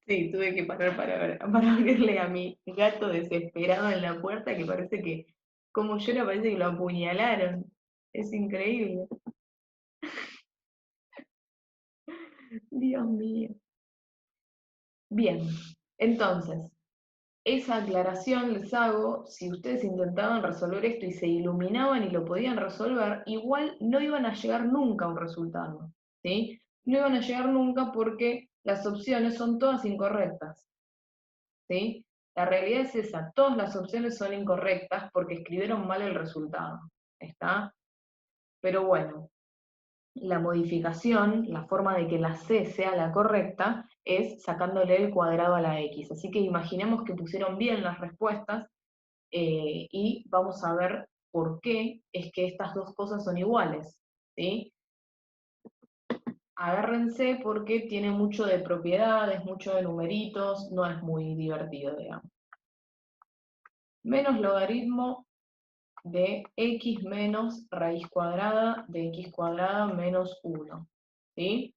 Sí, tuve que parar para abrirle a mi gato desesperado en la puerta que parece que, como llora, parece que lo apuñalaron. Es increíble. Dios mío. Bien, entonces, esa aclaración les hago, si ustedes intentaban resolver esto y se iluminaban y lo podían resolver, igual no iban a llegar nunca a un resultado, ¿sí? No iban a llegar nunca porque las opciones son todas incorrectas, ¿sí? La realidad es esa, todas las opciones son incorrectas porque escribieron mal el resultado, ¿está? Pero bueno, la modificación, la forma de que la C sea la correcta, es sacándole el cuadrado a la X. Así que imaginemos que pusieron bien las respuestas y vamos a ver por qué es que estas dos cosas son iguales, ¿sí? Agárrense porque tiene mucho de propiedades, mucho de numeritos, no es muy divertido, digamos. Menos logaritmo de x menos raíz cuadrada de x cuadrada menos 1, ¿sí?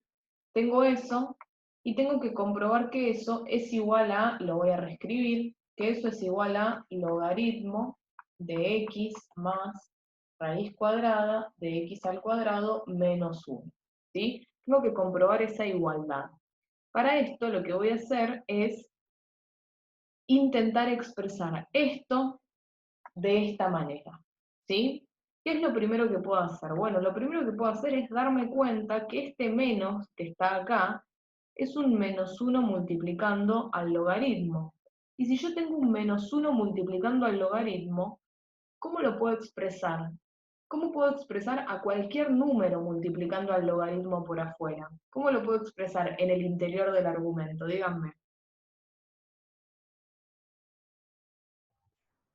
Tengo eso y tengo que comprobar que eso es igual a, lo voy a reescribir, que eso es igual a logaritmo de x más raíz cuadrada de x al cuadrado menos 1, ¿sí? Tengo que comprobar esa igualdad. Para esto lo que voy a hacer es intentar expresar esto de esta manera, ¿sí? ¿Qué es lo primero que puedo hacer? Bueno, lo primero que puedo hacer es darme cuenta que este menos que está acá es un menos 1 multiplicando al logaritmo. Y si yo tengo un menos 1 multiplicando al logaritmo, ¿cómo lo puedo expresar? ¿Cómo puedo expresar a cualquier número multiplicando al logaritmo por afuera? ¿Cómo lo puedo expresar en el interior del argumento? Díganme.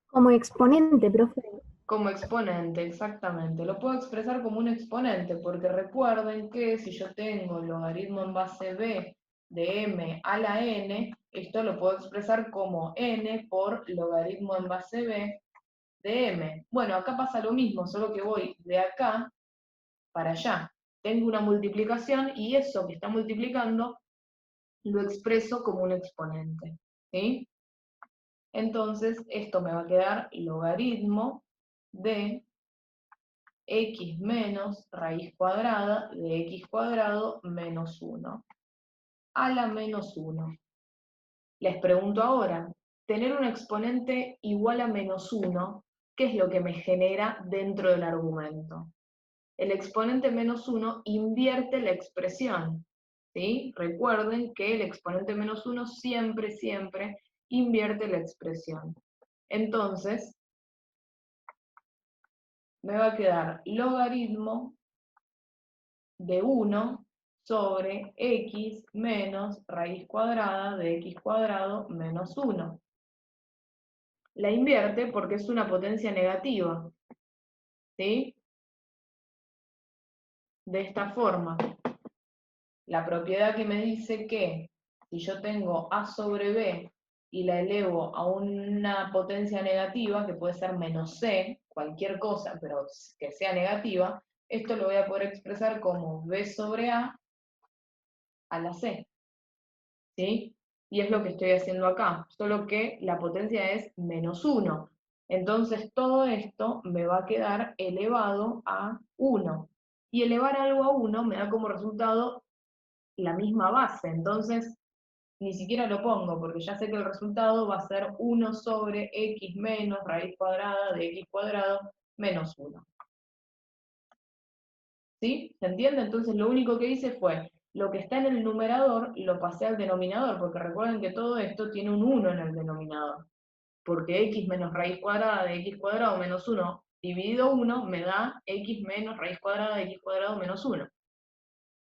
Como exponente, profe. Como exponente, exactamente. Lo puedo expresar como un exponente, porque recuerden que si yo tengo logaritmo en base b de m a la n, esto lo puedo expresar como n por logaritmo en base b de m. Bueno, acá pasa lo mismo, solo que voy de acá para allá. Tengo una multiplicación y eso que está multiplicando lo expreso como un exponente, ¿sí? Entonces, esto me va a quedar logaritmo de x menos raíz cuadrada de x cuadrado menos 1 a la menos 1. Les pregunto ahora, tener un exponente igual a menos 1, ¿qué es lo que me genera dentro del argumento? El exponente menos 1 invierte la expresión, ¿sí? Recuerden que el exponente menos 1 siempre, siempre invierte la expresión. Entonces, me va a quedar logaritmo de 1 sobre x menos raíz cuadrada de x cuadrado menos 1. La invierte porque es una potencia negativa, ¿sí? De esta forma, la propiedad que me dice que si yo tengo a sobre b y la elevo a una potencia negativa, que puede ser menos c, cualquier cosa, pero que sea negativa, esto lo voy a poder expresar como b sobre a la c, ¿sí? Y es lo que estoy haciendo acá, solo que la potencia es menos 1. Entonces todo esto me va a quedar elevado a 1. Y elevar algo a 1 me da como resultado la misma base, entonces ni siquiera lo pongo, porque ya sé que el resultado va a ser 1 sobre x menos raíz cuadrada de x cuadrado menos 1. ¿Sí? ¿Se entiende? Entonces lo único que hice fue, lo que está en el numerador lo pasé al denominador, porque recuerden que todo esto tiene un 1 en el denominador, porque x menos raíz cuadrada de x cuadrado menos 1 dividido 1 me da x menos raíz cuadrada de x cuadrado menos 1.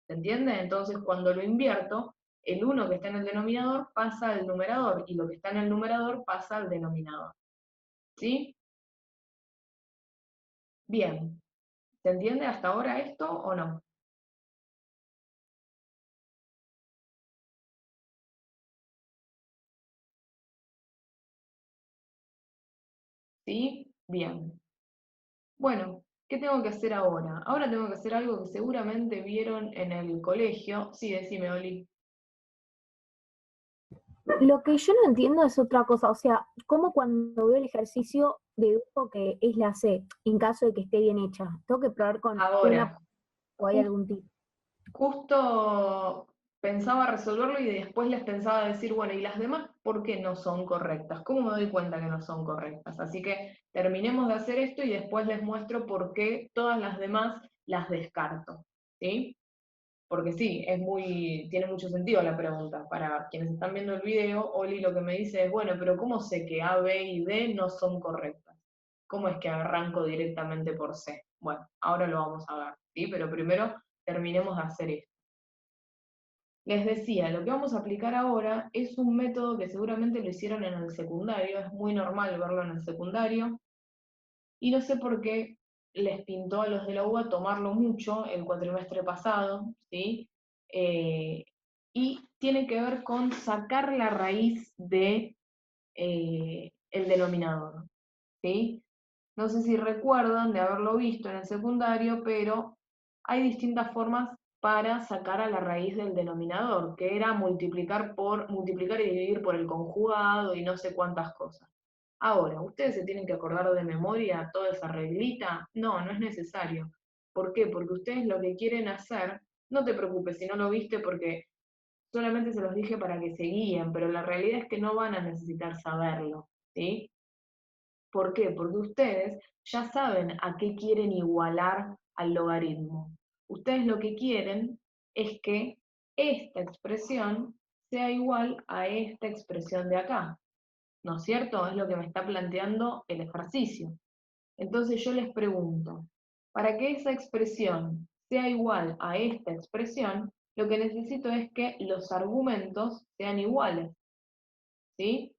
¿Se entiende? Entonces cuando lo invierto, el 1 que está en el denominador pasa al numerador, y lo que está en el numerador pasa al denominador. ¿Sí? Bien, ¿se entiende hasta ahora esto o no? ¿Sí? Bien. Bueno, ¿qué tengo que hacer ahora? Ahora tengo que hacer algo que seguramente vieron en el colegio. Sí, decime, Oli. Lo que yo no entiendo es otra cosa, o sea, como cuando veo el ejercicio dedujo que es la C, en caso de que esté bien hecha. Tengo que probar con una Ahora, o hay algún tip. justo pensaba resolverlo y después les pensaba decir, bueno, ¿y las demás por qué no son correctas? ¿Cómo me doy cuenta que no son correctas? Así que terminemos de hacer esto y después les muestro por qué todas las demás las descarto, ¿sí? Porque sí, tiene mucho sentido la pregunta. Para quienes están viendo el video, Oli lo que me dice es, bueno, pero ¿cómo sé que A, B y D no son correctas? ¿Cómo es que arranco directamente por C? Bueno, ahora lo vamos a ver, ¿sí? Pero primero terminemos de hacer esto. Les decía, lo que vamos a aplicar ahora es un método que seguramente lo hicieron en el secundario, es muy normal verlo en el secundario, y no sé por qué les pintó a los de la UBA tomarlo mucho el cuatrimestre pasado, ¿sí? Eh, y tiene que ver con sacar la raíz de el denominador, ¿sí? No sé si recuerdan de haberlo visto en el secundario, pero hay distintas formas para sacar a la raíz del denominador, que era multiplicar y dividir por el conjugado y no sé cuántas cosas. Ahora, ¿ustedes se tienen que acordar de memoria toda esa reglita? No, no es necesario. ¿Por qué? Porque ustedes lo que quieren hacer, no te preocupes si no lo viste porque solamente se los dije para que se guíen, pero la realidad es que no van a necesitar saberlo, ¿sí? ¿Por qué? Porque ustedes ya saben a qué quieren igualar al logaritmo. Ustedes lo que quieren es que esta expresión sea igual a esta expresión de acá. ¿No es cierto? Es lo que me está planteando el ejercicio. Entonces yo les pregunto, para que esa expresión sea igual a esta expresión, lo que necesito es que los argumentos sean iguales, ¿sí?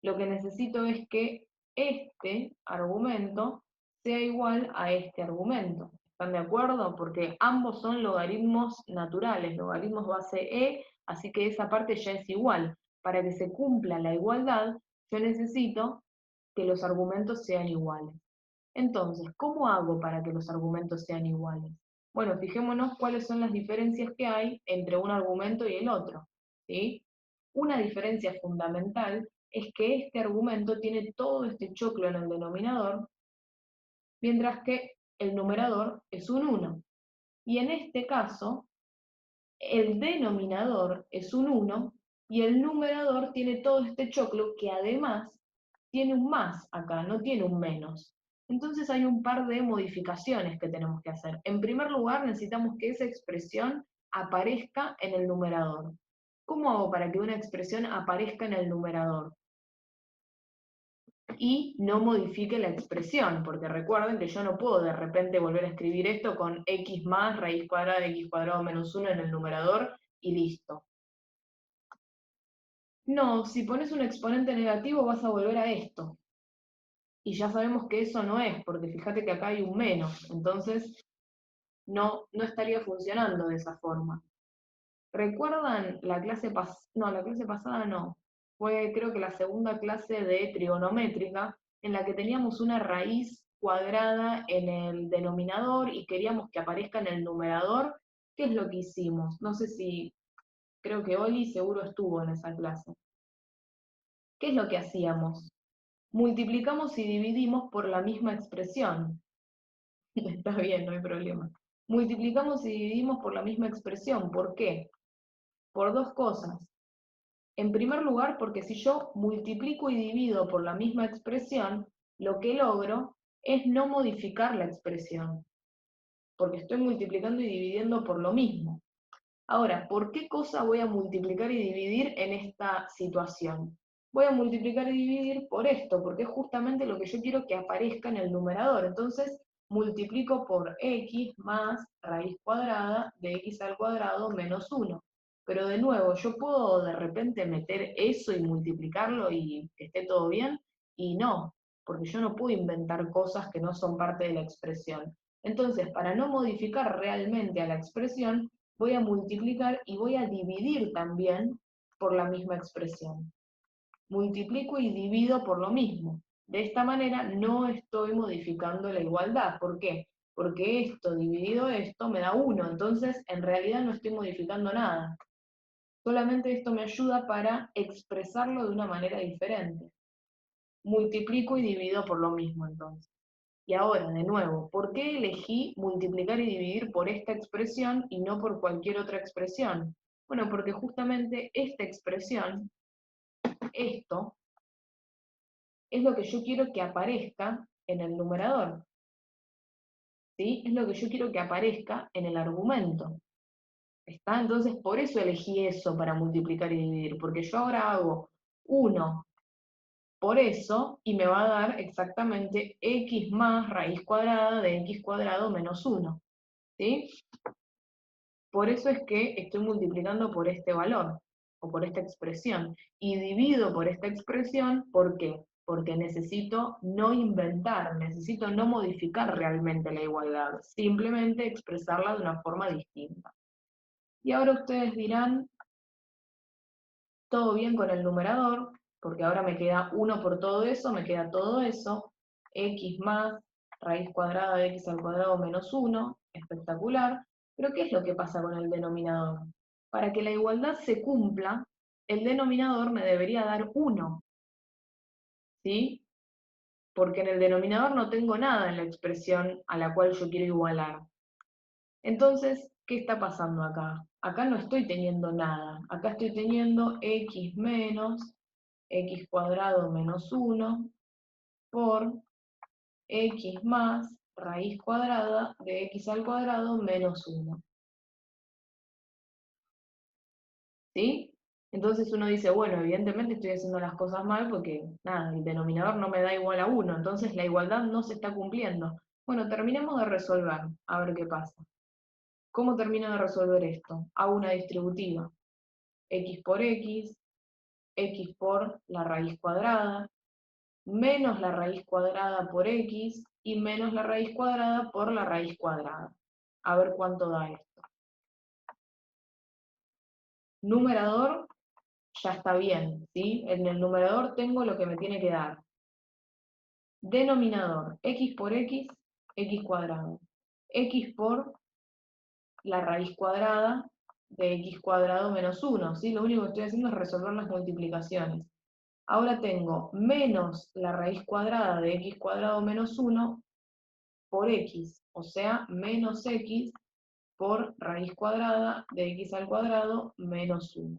Lo que necesito es que este argumento sea igual a este argumento. ¿Están de acuerdo? Porque ambos son logaritmos naturales, logaritmos base e, así que esa parte ya es igual. Para que se cumpla la igualdad, yo necesito que los argumentos sean iguales. Entonces, ¿cómo hago para que los argumentos sean iguales? Bueno, fijémonos cuáles son las diferencias que hay entre un argumento y el otro, ¿sí? Una diferencia fundamental es que este argumento tiene todo este choclo en el denominador, mientras que el numerador es un 1. Y en este caso, el denominador es un 1 y el numerador tiene todo este choclo que además tiene un más acá, no tiene un menos. Entonces hay un par de modificaciones que tenemos que hacer. En primer lugar, necesitamos que esa expresión aparezca en el numerador. ¿Cómo hago para que una expresión aparezca en el numerador y no modifique la expresión? Porque recuerden que yo no puedo de repente volver a escribir esto con x más raíz cuadrada de x cuadrado menos 1 en el numerador y listo. No, si pones un exponente negativo vas a volver a esto. Y ya sabemos que eso no es, porque fíjate que acá hay un menos, entonces no estaría funcionando de esa forma. ¿Recuerdan la clase pasada? No, la clase pasada no. Fue creo que la segunda clase de trigonométrica, en la que teníamos una raíz cuadrada en el denominador y queríamos que aparezca en el numerador. ¿Qué es lo que hicimos? No sé si, creo que Oli seguro estuvo en esa clase. ¿Qué es lo que hacíamos? Multiplicamos y dividimos por la misma expresión. Está bien, no hay problema. Multiplicamos y dividimos por la misma expresión. ¿Por qué? Por dos cosas. En primer lugar, porque si yo multiplico y divido por la misma expresión, lo que logro es no modificar la expresión, porque estoy multiplicando y dividiendo por lo mismo. Ahora, ¿por qué cosa voy a multiplicar y dividir en esta situación? Voy a multiplicar y dividir por esto, porque es justamente lo que yo quiero que aparezca en el numerador. Entonces, multiplico por x más raíz cuadrada de x al cuadrado menos 1. Pero de nuevo, yo puedo de repente meter eso y multiplicarlo y que esté todo bien, y no. porque yo no puedo inventar cosas que no son parte de la expresión. Entonces, para no modificar realmente a la expresión, voy a multiplicar y voy a dividir también por la misma expresión. Multiplico y divido por lo mismo. De esta manera no estoy modificando la igualdad. ¿Por qué? Porque esto dividido esto me da 1, entonces en realidad no estoy modificando nada. Solamente esto me ayuda para expresarlo de una manera diferente. Multiplico y divido por lo mismo entonces. Y ahora, de nuevo, ¿por qué elegí multiplicar y dividir por esta expresión y no por cualquier otra expresión? Bueno, porque justamente esta expresión, esto, es lo que yo quiero que aparezca en el numerador. ¿Sí? Es lo que yo quiero que aparezca en el argumento. ¿Está? Entonces, por eso elegí eso para multiplicar y dividir, porque yo ahora hago 1 por eso, y me va a dar exactamente x más raíz cuadrada de x cuadrado menos 1. ¿Sí? Por eso es que estoy multiplicando por este valor, o por esta expresión, y divido por esta expresión, ¿por qué? Porque necesito no inventar, necesito no modificar realmente la igualdad, simplemente expresarla de una forma distinta. Y ahora ustedes dirán, todo bien con el numerador, porque ahora me queda 1 por todo eso, me queda todo eso, x más raíz cuadrada de x al cuadrado menos 1, espectacular, pero ¿qué es lo que pasa con el denominador? Para que la igualdad se cumpla, el denominador me debería dar 1, ¿sí? Porque en el denominador no tengo nada en la expresión a la cual yo quiero igualar. Entonces, ¿qué está pasando acá? Acá no estoy teniendo nada, acá estoy teniendo x menos x cuadrado menos 1 por x más raíz cuadrada de x al cuadrado menos 1. ¿Sí? Entonces uno dice, bueno, evidentemente estoy haciendo las cosas mal porque, nada, el denominador no me da igual a 1, entonces la igualdad no se está cumpliendo. Bueno, terminemos de resolver, a ver qué pasa. ¿Cómo termino de resolver esto? Hago una distributiva. X por la raíz cuadrada, menos la raíz cuadrada por x, y menos la raíz cuadrada por la raíz cuadrada. A ver cuánto da esto. Numerador ya está bien, ¿sí? En el numerador tengo lo que me tiene que dar. Denominador, x por x, x cuadrado. X por la raíz cuadrada de x cuadrado menos 1, ¿sí? Lo único que estoy haciendo es resolver las multiplicaciones. Ahora tengo menos la raíz cuadrada de x cuadrado menos 1 por x, o sea, menos x por raíz cuadrada de x al cuadrado menos 1.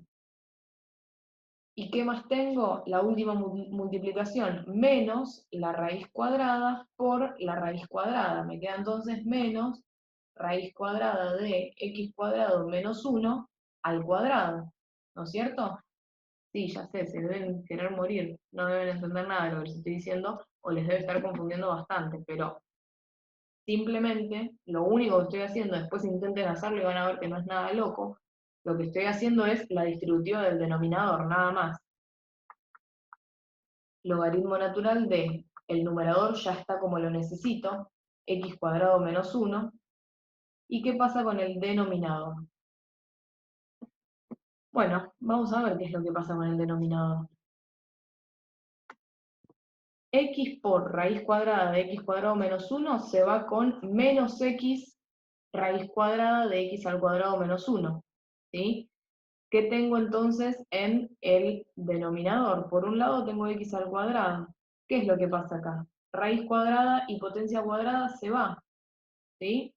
¿Y qué más tengo? La última multiplicación, menos la raíz cuadrada por la raíz cuadrada. Me queda entonces menos raíz cuadrada de x cuadrado menos 1 al cuadrado, ¿no es cierto? Sí, ya sé, se deben querer morir, no deben entender nada de lo que les estoy diciendo, o les debe estar confundiendo bastante, pero simplemente lo único que estoy haciendo, después intenten hacerlo y van a ver que no es nada loco, lo que estoy haciendo es la distributiva del denominador, nada más. Logaritmo natural de, el numerador ya está como lo necesito, x cuadrado menos 1, ¿y qué pasa con el denominador? Bueno, vamos a ver qué es lo que pasa con el denominador. X por raíz cuadrada de x cuadrado menos 1 se va con menos x raíz cuadrada de x al cuadrado menos 1, ¿sí? ¿Qué tengo entonces en el denominador? Por un lado tengo x al cuadrado. ¿Qué es lo que pasa acá? Raíz cuadrada y potencia cuadrada se va, ¿sí?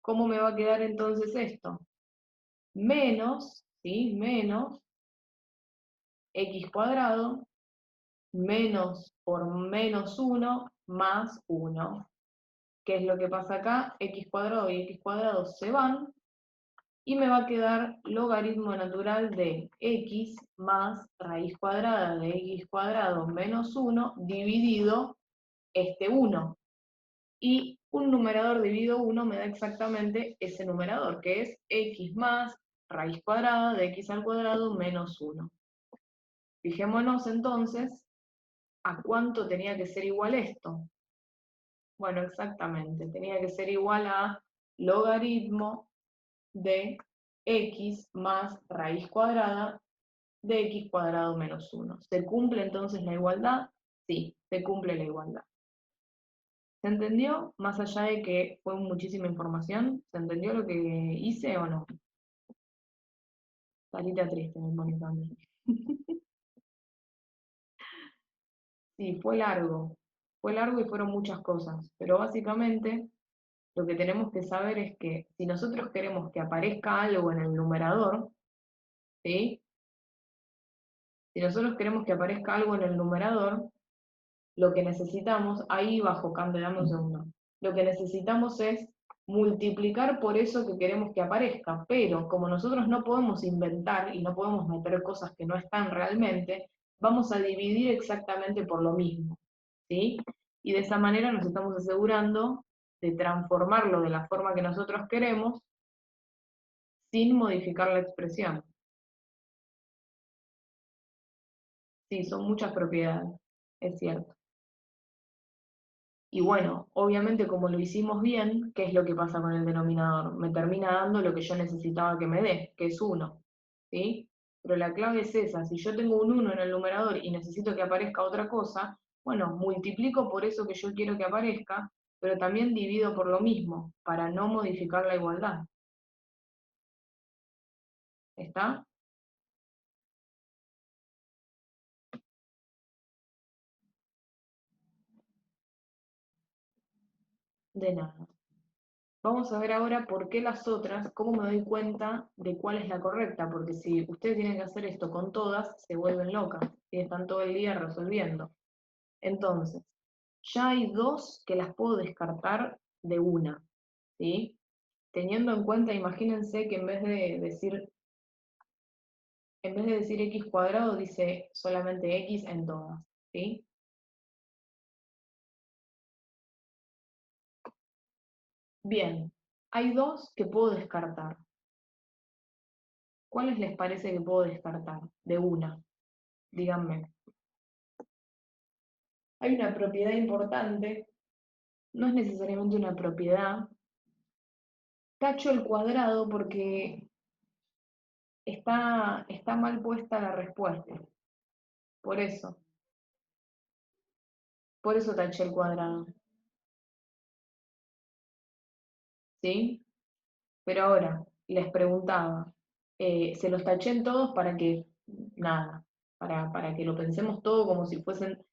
¿Cómo me va a quedar entonces esto? Menos, ¿sí? Menos x cuadrado menos por menos 1 más 1. ¿Qué es lo que pasa acá? X cuadrado y x cuadrado se van, y me va a quedar logaritmo natural de x más raíz cuadrada de x cuadrado menos 1 dividido este 1. Y un numerador dividido 1 me da exactamente ese numerador, que es x más raíz cuadrada de x al cuadrado menos 1. Fijémonos entonces, ¿a cuánto tenía que ser igual esto? Bueno, exactamente, tenía que ser igual a logaritmo de x más raíz cuadrada de x cuadrado menos 1. ¿Se cumple entonces la igualdad? Sí, se cumple la igualdad. ¿Se entendió? Más allá de que fue muchísima información, ¿se entendió lo que hice o no? Carita triste me pone también. Sí, fue largo y fueron muchas cosas, pero básicamente lo que tenemos que saber es que si nosotros queremos que aparezca algo en el numerador, ¿sí? Si nosotros queremos que aparezca algo en el numerador, lo que necesitamos, ahí bajo, Cande, dame un segundo, lo que necesitamos es multiplicar por eso que queremos que aparezca, pero como nosotros no podemos inventar y no podemos meter cosas que no están realmente, vamos a dividir exactamente por lo mismo, ¿sí? Y de esa manera nos estamos asegurando de transformarlo de la forma que nosotros queremos sin modificar la expresión. Sí, son muchas propiedades, es cierto. Y bueno, obviamente como lo hicimos bien, ¿qué es lo que pasa con el denominador? Me termina dando lo que yo necesitaba que me dé, que es 1, ¿sí? Pero la clave es esa, si yo tengo un 1 en el numerador y necesito que aparezca otra cosa, bueno, multiplico por eso que yo quiero que aparezca, pero también divido por lo mismo, para no modificar la igualdad. ¿Está? De nada. Vamos a ver ahora por qué las otras, cómo me doy cuenta de cuál es la correcta, porque si ustedes tienen que hacer esto con todas, se vuelven locas y están todo el día resolviendo. Entonces, ya hay dos que las puedo descartar de una, ¿sí? Teniendo en cuenta, imagínense que en vez de decir x cuadrado, dice solamente x en todas, ¿sí? Bien, hay dos que puedo descartar. ¿Cuáles les parece que puedo descartar? De una, díganme. Hay una propiedad importante, no es necesariamente una propiedad. Tacho el cuadrado porque está mal puesta la respuesta. Por eso taché el cuadrado. ¿Sí? Pero ahora, les preguntaba, se los taché en todos para que, nada, para que lo pensemos todo como si fuesen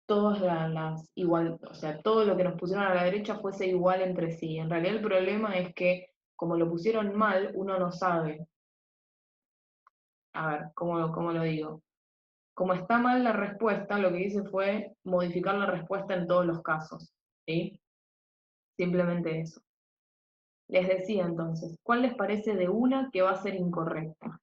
todas las igual, o sea, todo lo que nos pusieron a la derecha fuese igual entre sí. En realidad el problema es que, como lo pusieron mal, uno no sabe. A ver, ¿cómo lo digo? Como está mal la respuesta, lo que hice fue modificar la respuesta en todos los casos, ¿sí? Simplemente eso. Les decía entonces, ¿cuál les parece de una que va a ser incorrecta?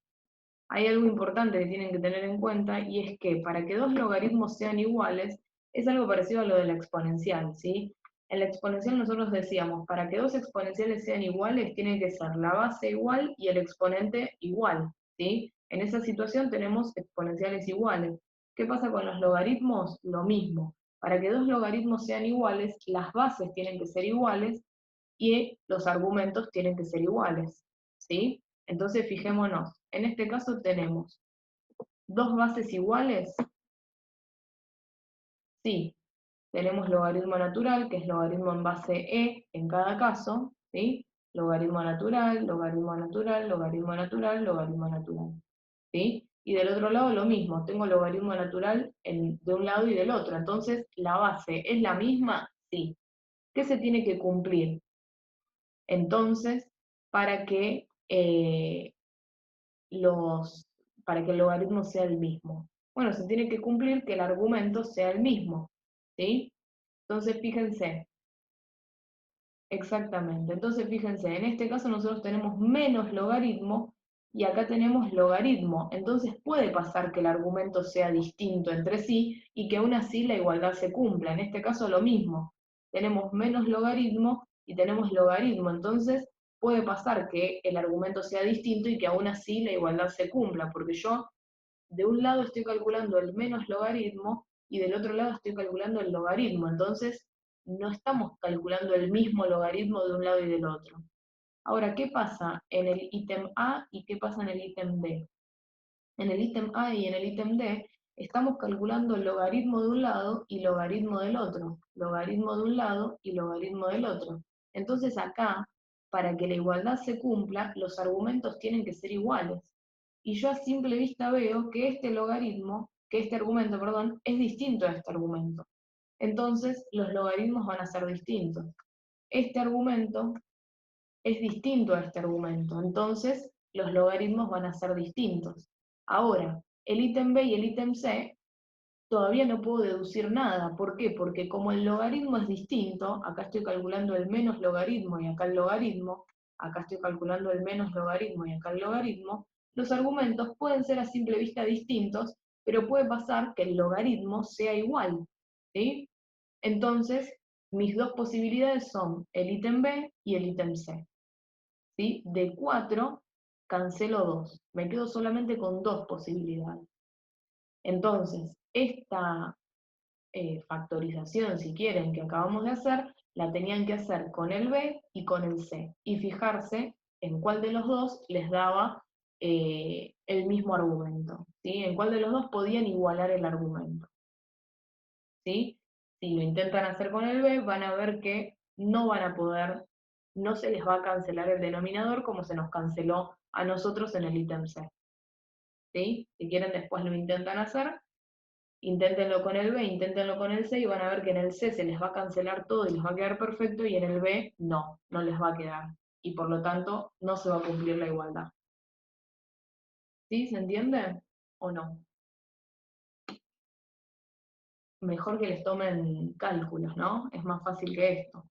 Hay algo importante que tienen que tener en cuenta y es que para que dos logaritmos sean iguales, es algo parecido a lo de la exponencial, ¿sí? En la exponencial nosotros decíamos, para que dos exponenciales sean iguales, tiene que ser la base igual y el exponente igual, ¿sí? En esa situación tenemos exponenciales iguales. ¿Qué pasa con los logaritmos? Lo mismo. Para que dos logaritmos sean iguales, las bases tienen que ser iguales y los argumentos tienen que ser iguales, ¿sí? Entonces fijémonos, en este caso tenemos dos bases iguales, sí, tenemos logaritmo natural, que es logaritmo en base e en cada caso, ¿sí? Logaritmo natural, logaritmo natural, logaritmo natural, logaritmo natural, ¿sí? Y del otro lado lo mismo, tengo logaritmo natural de un lado y del otro, entonces la base es la misma, sí. ¿Qué se tiene que cumplir? Entonces, para que, para que el logaritmo sea el mismo. Bueno, se tiene que cumplir que el argumento sea el mismo, ¿sí? Entonces, fíjense, exactamente. Entonces, fíjense, en este caso nosotros tenemos menos logaritmo y acá tenemos logaritmo. Entonces, puede pasar que el argumento sea distinto entre sí y que aún así la igualdad se cumpla. En este caso, lo mismo. Tenemos menos logaritmo y tenemos logaritmo. Entonces, puede pasar que el argumento sea distinto y que aún así la igualdad se cumpla, porque yo de un lado estoy calculando el menos logaritmo y del otro lado estoy calculando el logaritmo, entonces no estamos calculando el mismo logaritmo de un lado y del otro. Ahora, ¿qué pasa en el ítem A y qué pasa en el ítem D? En el ítem A y en el ítem D estamos calculando el logaritmo de un lado y logaritmo del otro, logaritmo de un lado y logaritmo del otro. Entonces acá, para que la igualdad se cumpla, los argumentos tienen que ser iguales. Y yo a simple vista veo que este argumento, perdón, es distinto a este argumento. Entonces los logaritmos van a ser distintos. Este argumento es distinto a este argumento, entonces los logaritmos van a ser distintos. Ahora, el ítem B y el ítem C todavía no puedo deducir nada. ¿Por qué? Porque como el logaritmo es distinto, acá estoy calculando el menos logaritmo y acá el logaritmo, acá estoy calculando el menos logaritmo y acá el logaritmo, los argumentos pueden ser a simple vista distintos, pero puede pasar que el logaritmo sea igual, ¿sí? Entonces, mis dos posibilidades son el ítem B y el ítem C, ¿sí? De 4 cancelo 2, me quedo solamente con 2 posibilidades. Entonces, esta factorización, si quieren, que acabamos de hacer, la tenían que hacer con el B y con el C, y fijarse en cuál de los dos les daba el mismo argumento, ¿sí? En cuál de los dos podían igualar el argumento, ¿sí? Si lo intentan hacer con el B, van a ver que no van a poder, no se les va a cancelar el denominador como se nos canceló a nosotros en el ítem C, ¿sí? Si quieren después lo intentan hacer, inténtenlo con el B, inténtenlo con el C y van a ver que en el C se les va a cancelar todo y les va a quedar perfecto y en el B no les va a quedar. Y por lo tanto no se va a cumplir la igualdad. ¿Sí? ¿Se entiende? ¿O no? Mejor que les tomen cálculos, ¿no? Es más fácil que esto.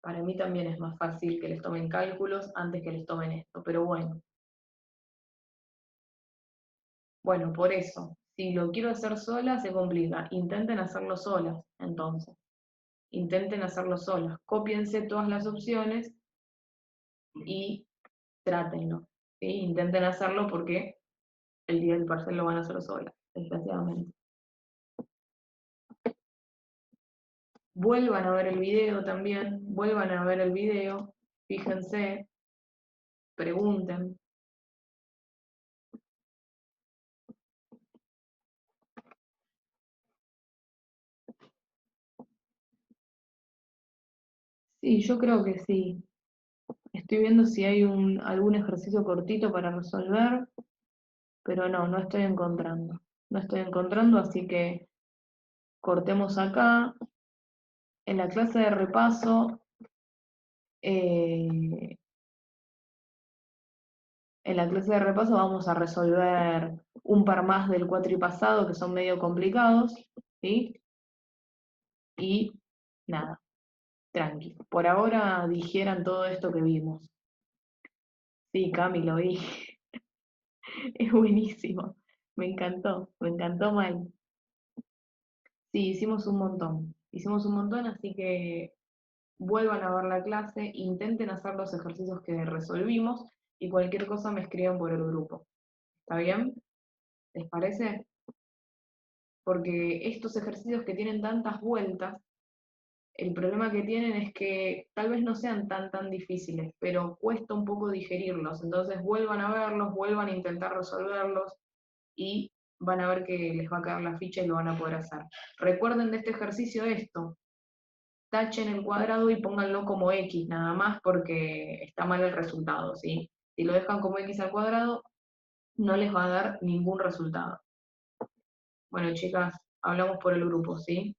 Para mí también es más fácil que les tomen cálculos antes que les tomen esto, pero bueno. Bueno, por eso, si lo quiero hacer sola se complica. Intenten hacerlo solas, entonces. Intenten hacerlo solas. Cópiense todas las opciones y trátenlo, ¿sí? Intenten hacerlo porque el día del parcial lo van a hacer solas, desgraciadamente. Vuelvan a ver el video también, vuelvan a ver el video, fíjense, pregunten. Sí, yo creo que sí. Estoy viendo si hay algún ejercicio cortito para resolver, pero no estoy encontrando. No estoy encontrando, así que cortemos acá. En la clase de repaso, en la clase de repaso vamos a resolver un par más del cuatripasado que son medio complicados, ¿sí? Y nada, tranqui. Por ahora digieran todo esto que vimos. Sí, Cami, lo vi. Es buenísimo. Me encantó mal. Sí, hicimos un montón, así que vuelvan a ver la clase, intenten hacer los ejercicios que resolvimos y cualquier cosa me escriban por el grupo. ¿Está bien? ¿Les parece? Porque estos ejercicios que tienen tantas vueltas, el problema que tienen es que tal vez no sean tan difíciles, pero cuesta un poco digerirlos. Entonces vuelvan a verlos, vuelvan a intentar resolverlos y van a ver que les va a caer la ficha y lo van a poder hacer. Recuerden de este ejercicio esto: tachen el cuadrado y pónganlo como X nada más porque está mal el resultado, ¿sí? Si lo dejan como X al cuadrado, no les va a dar ningún resultado. Bueno, chicas, hablamos por el grupo, ¿sí?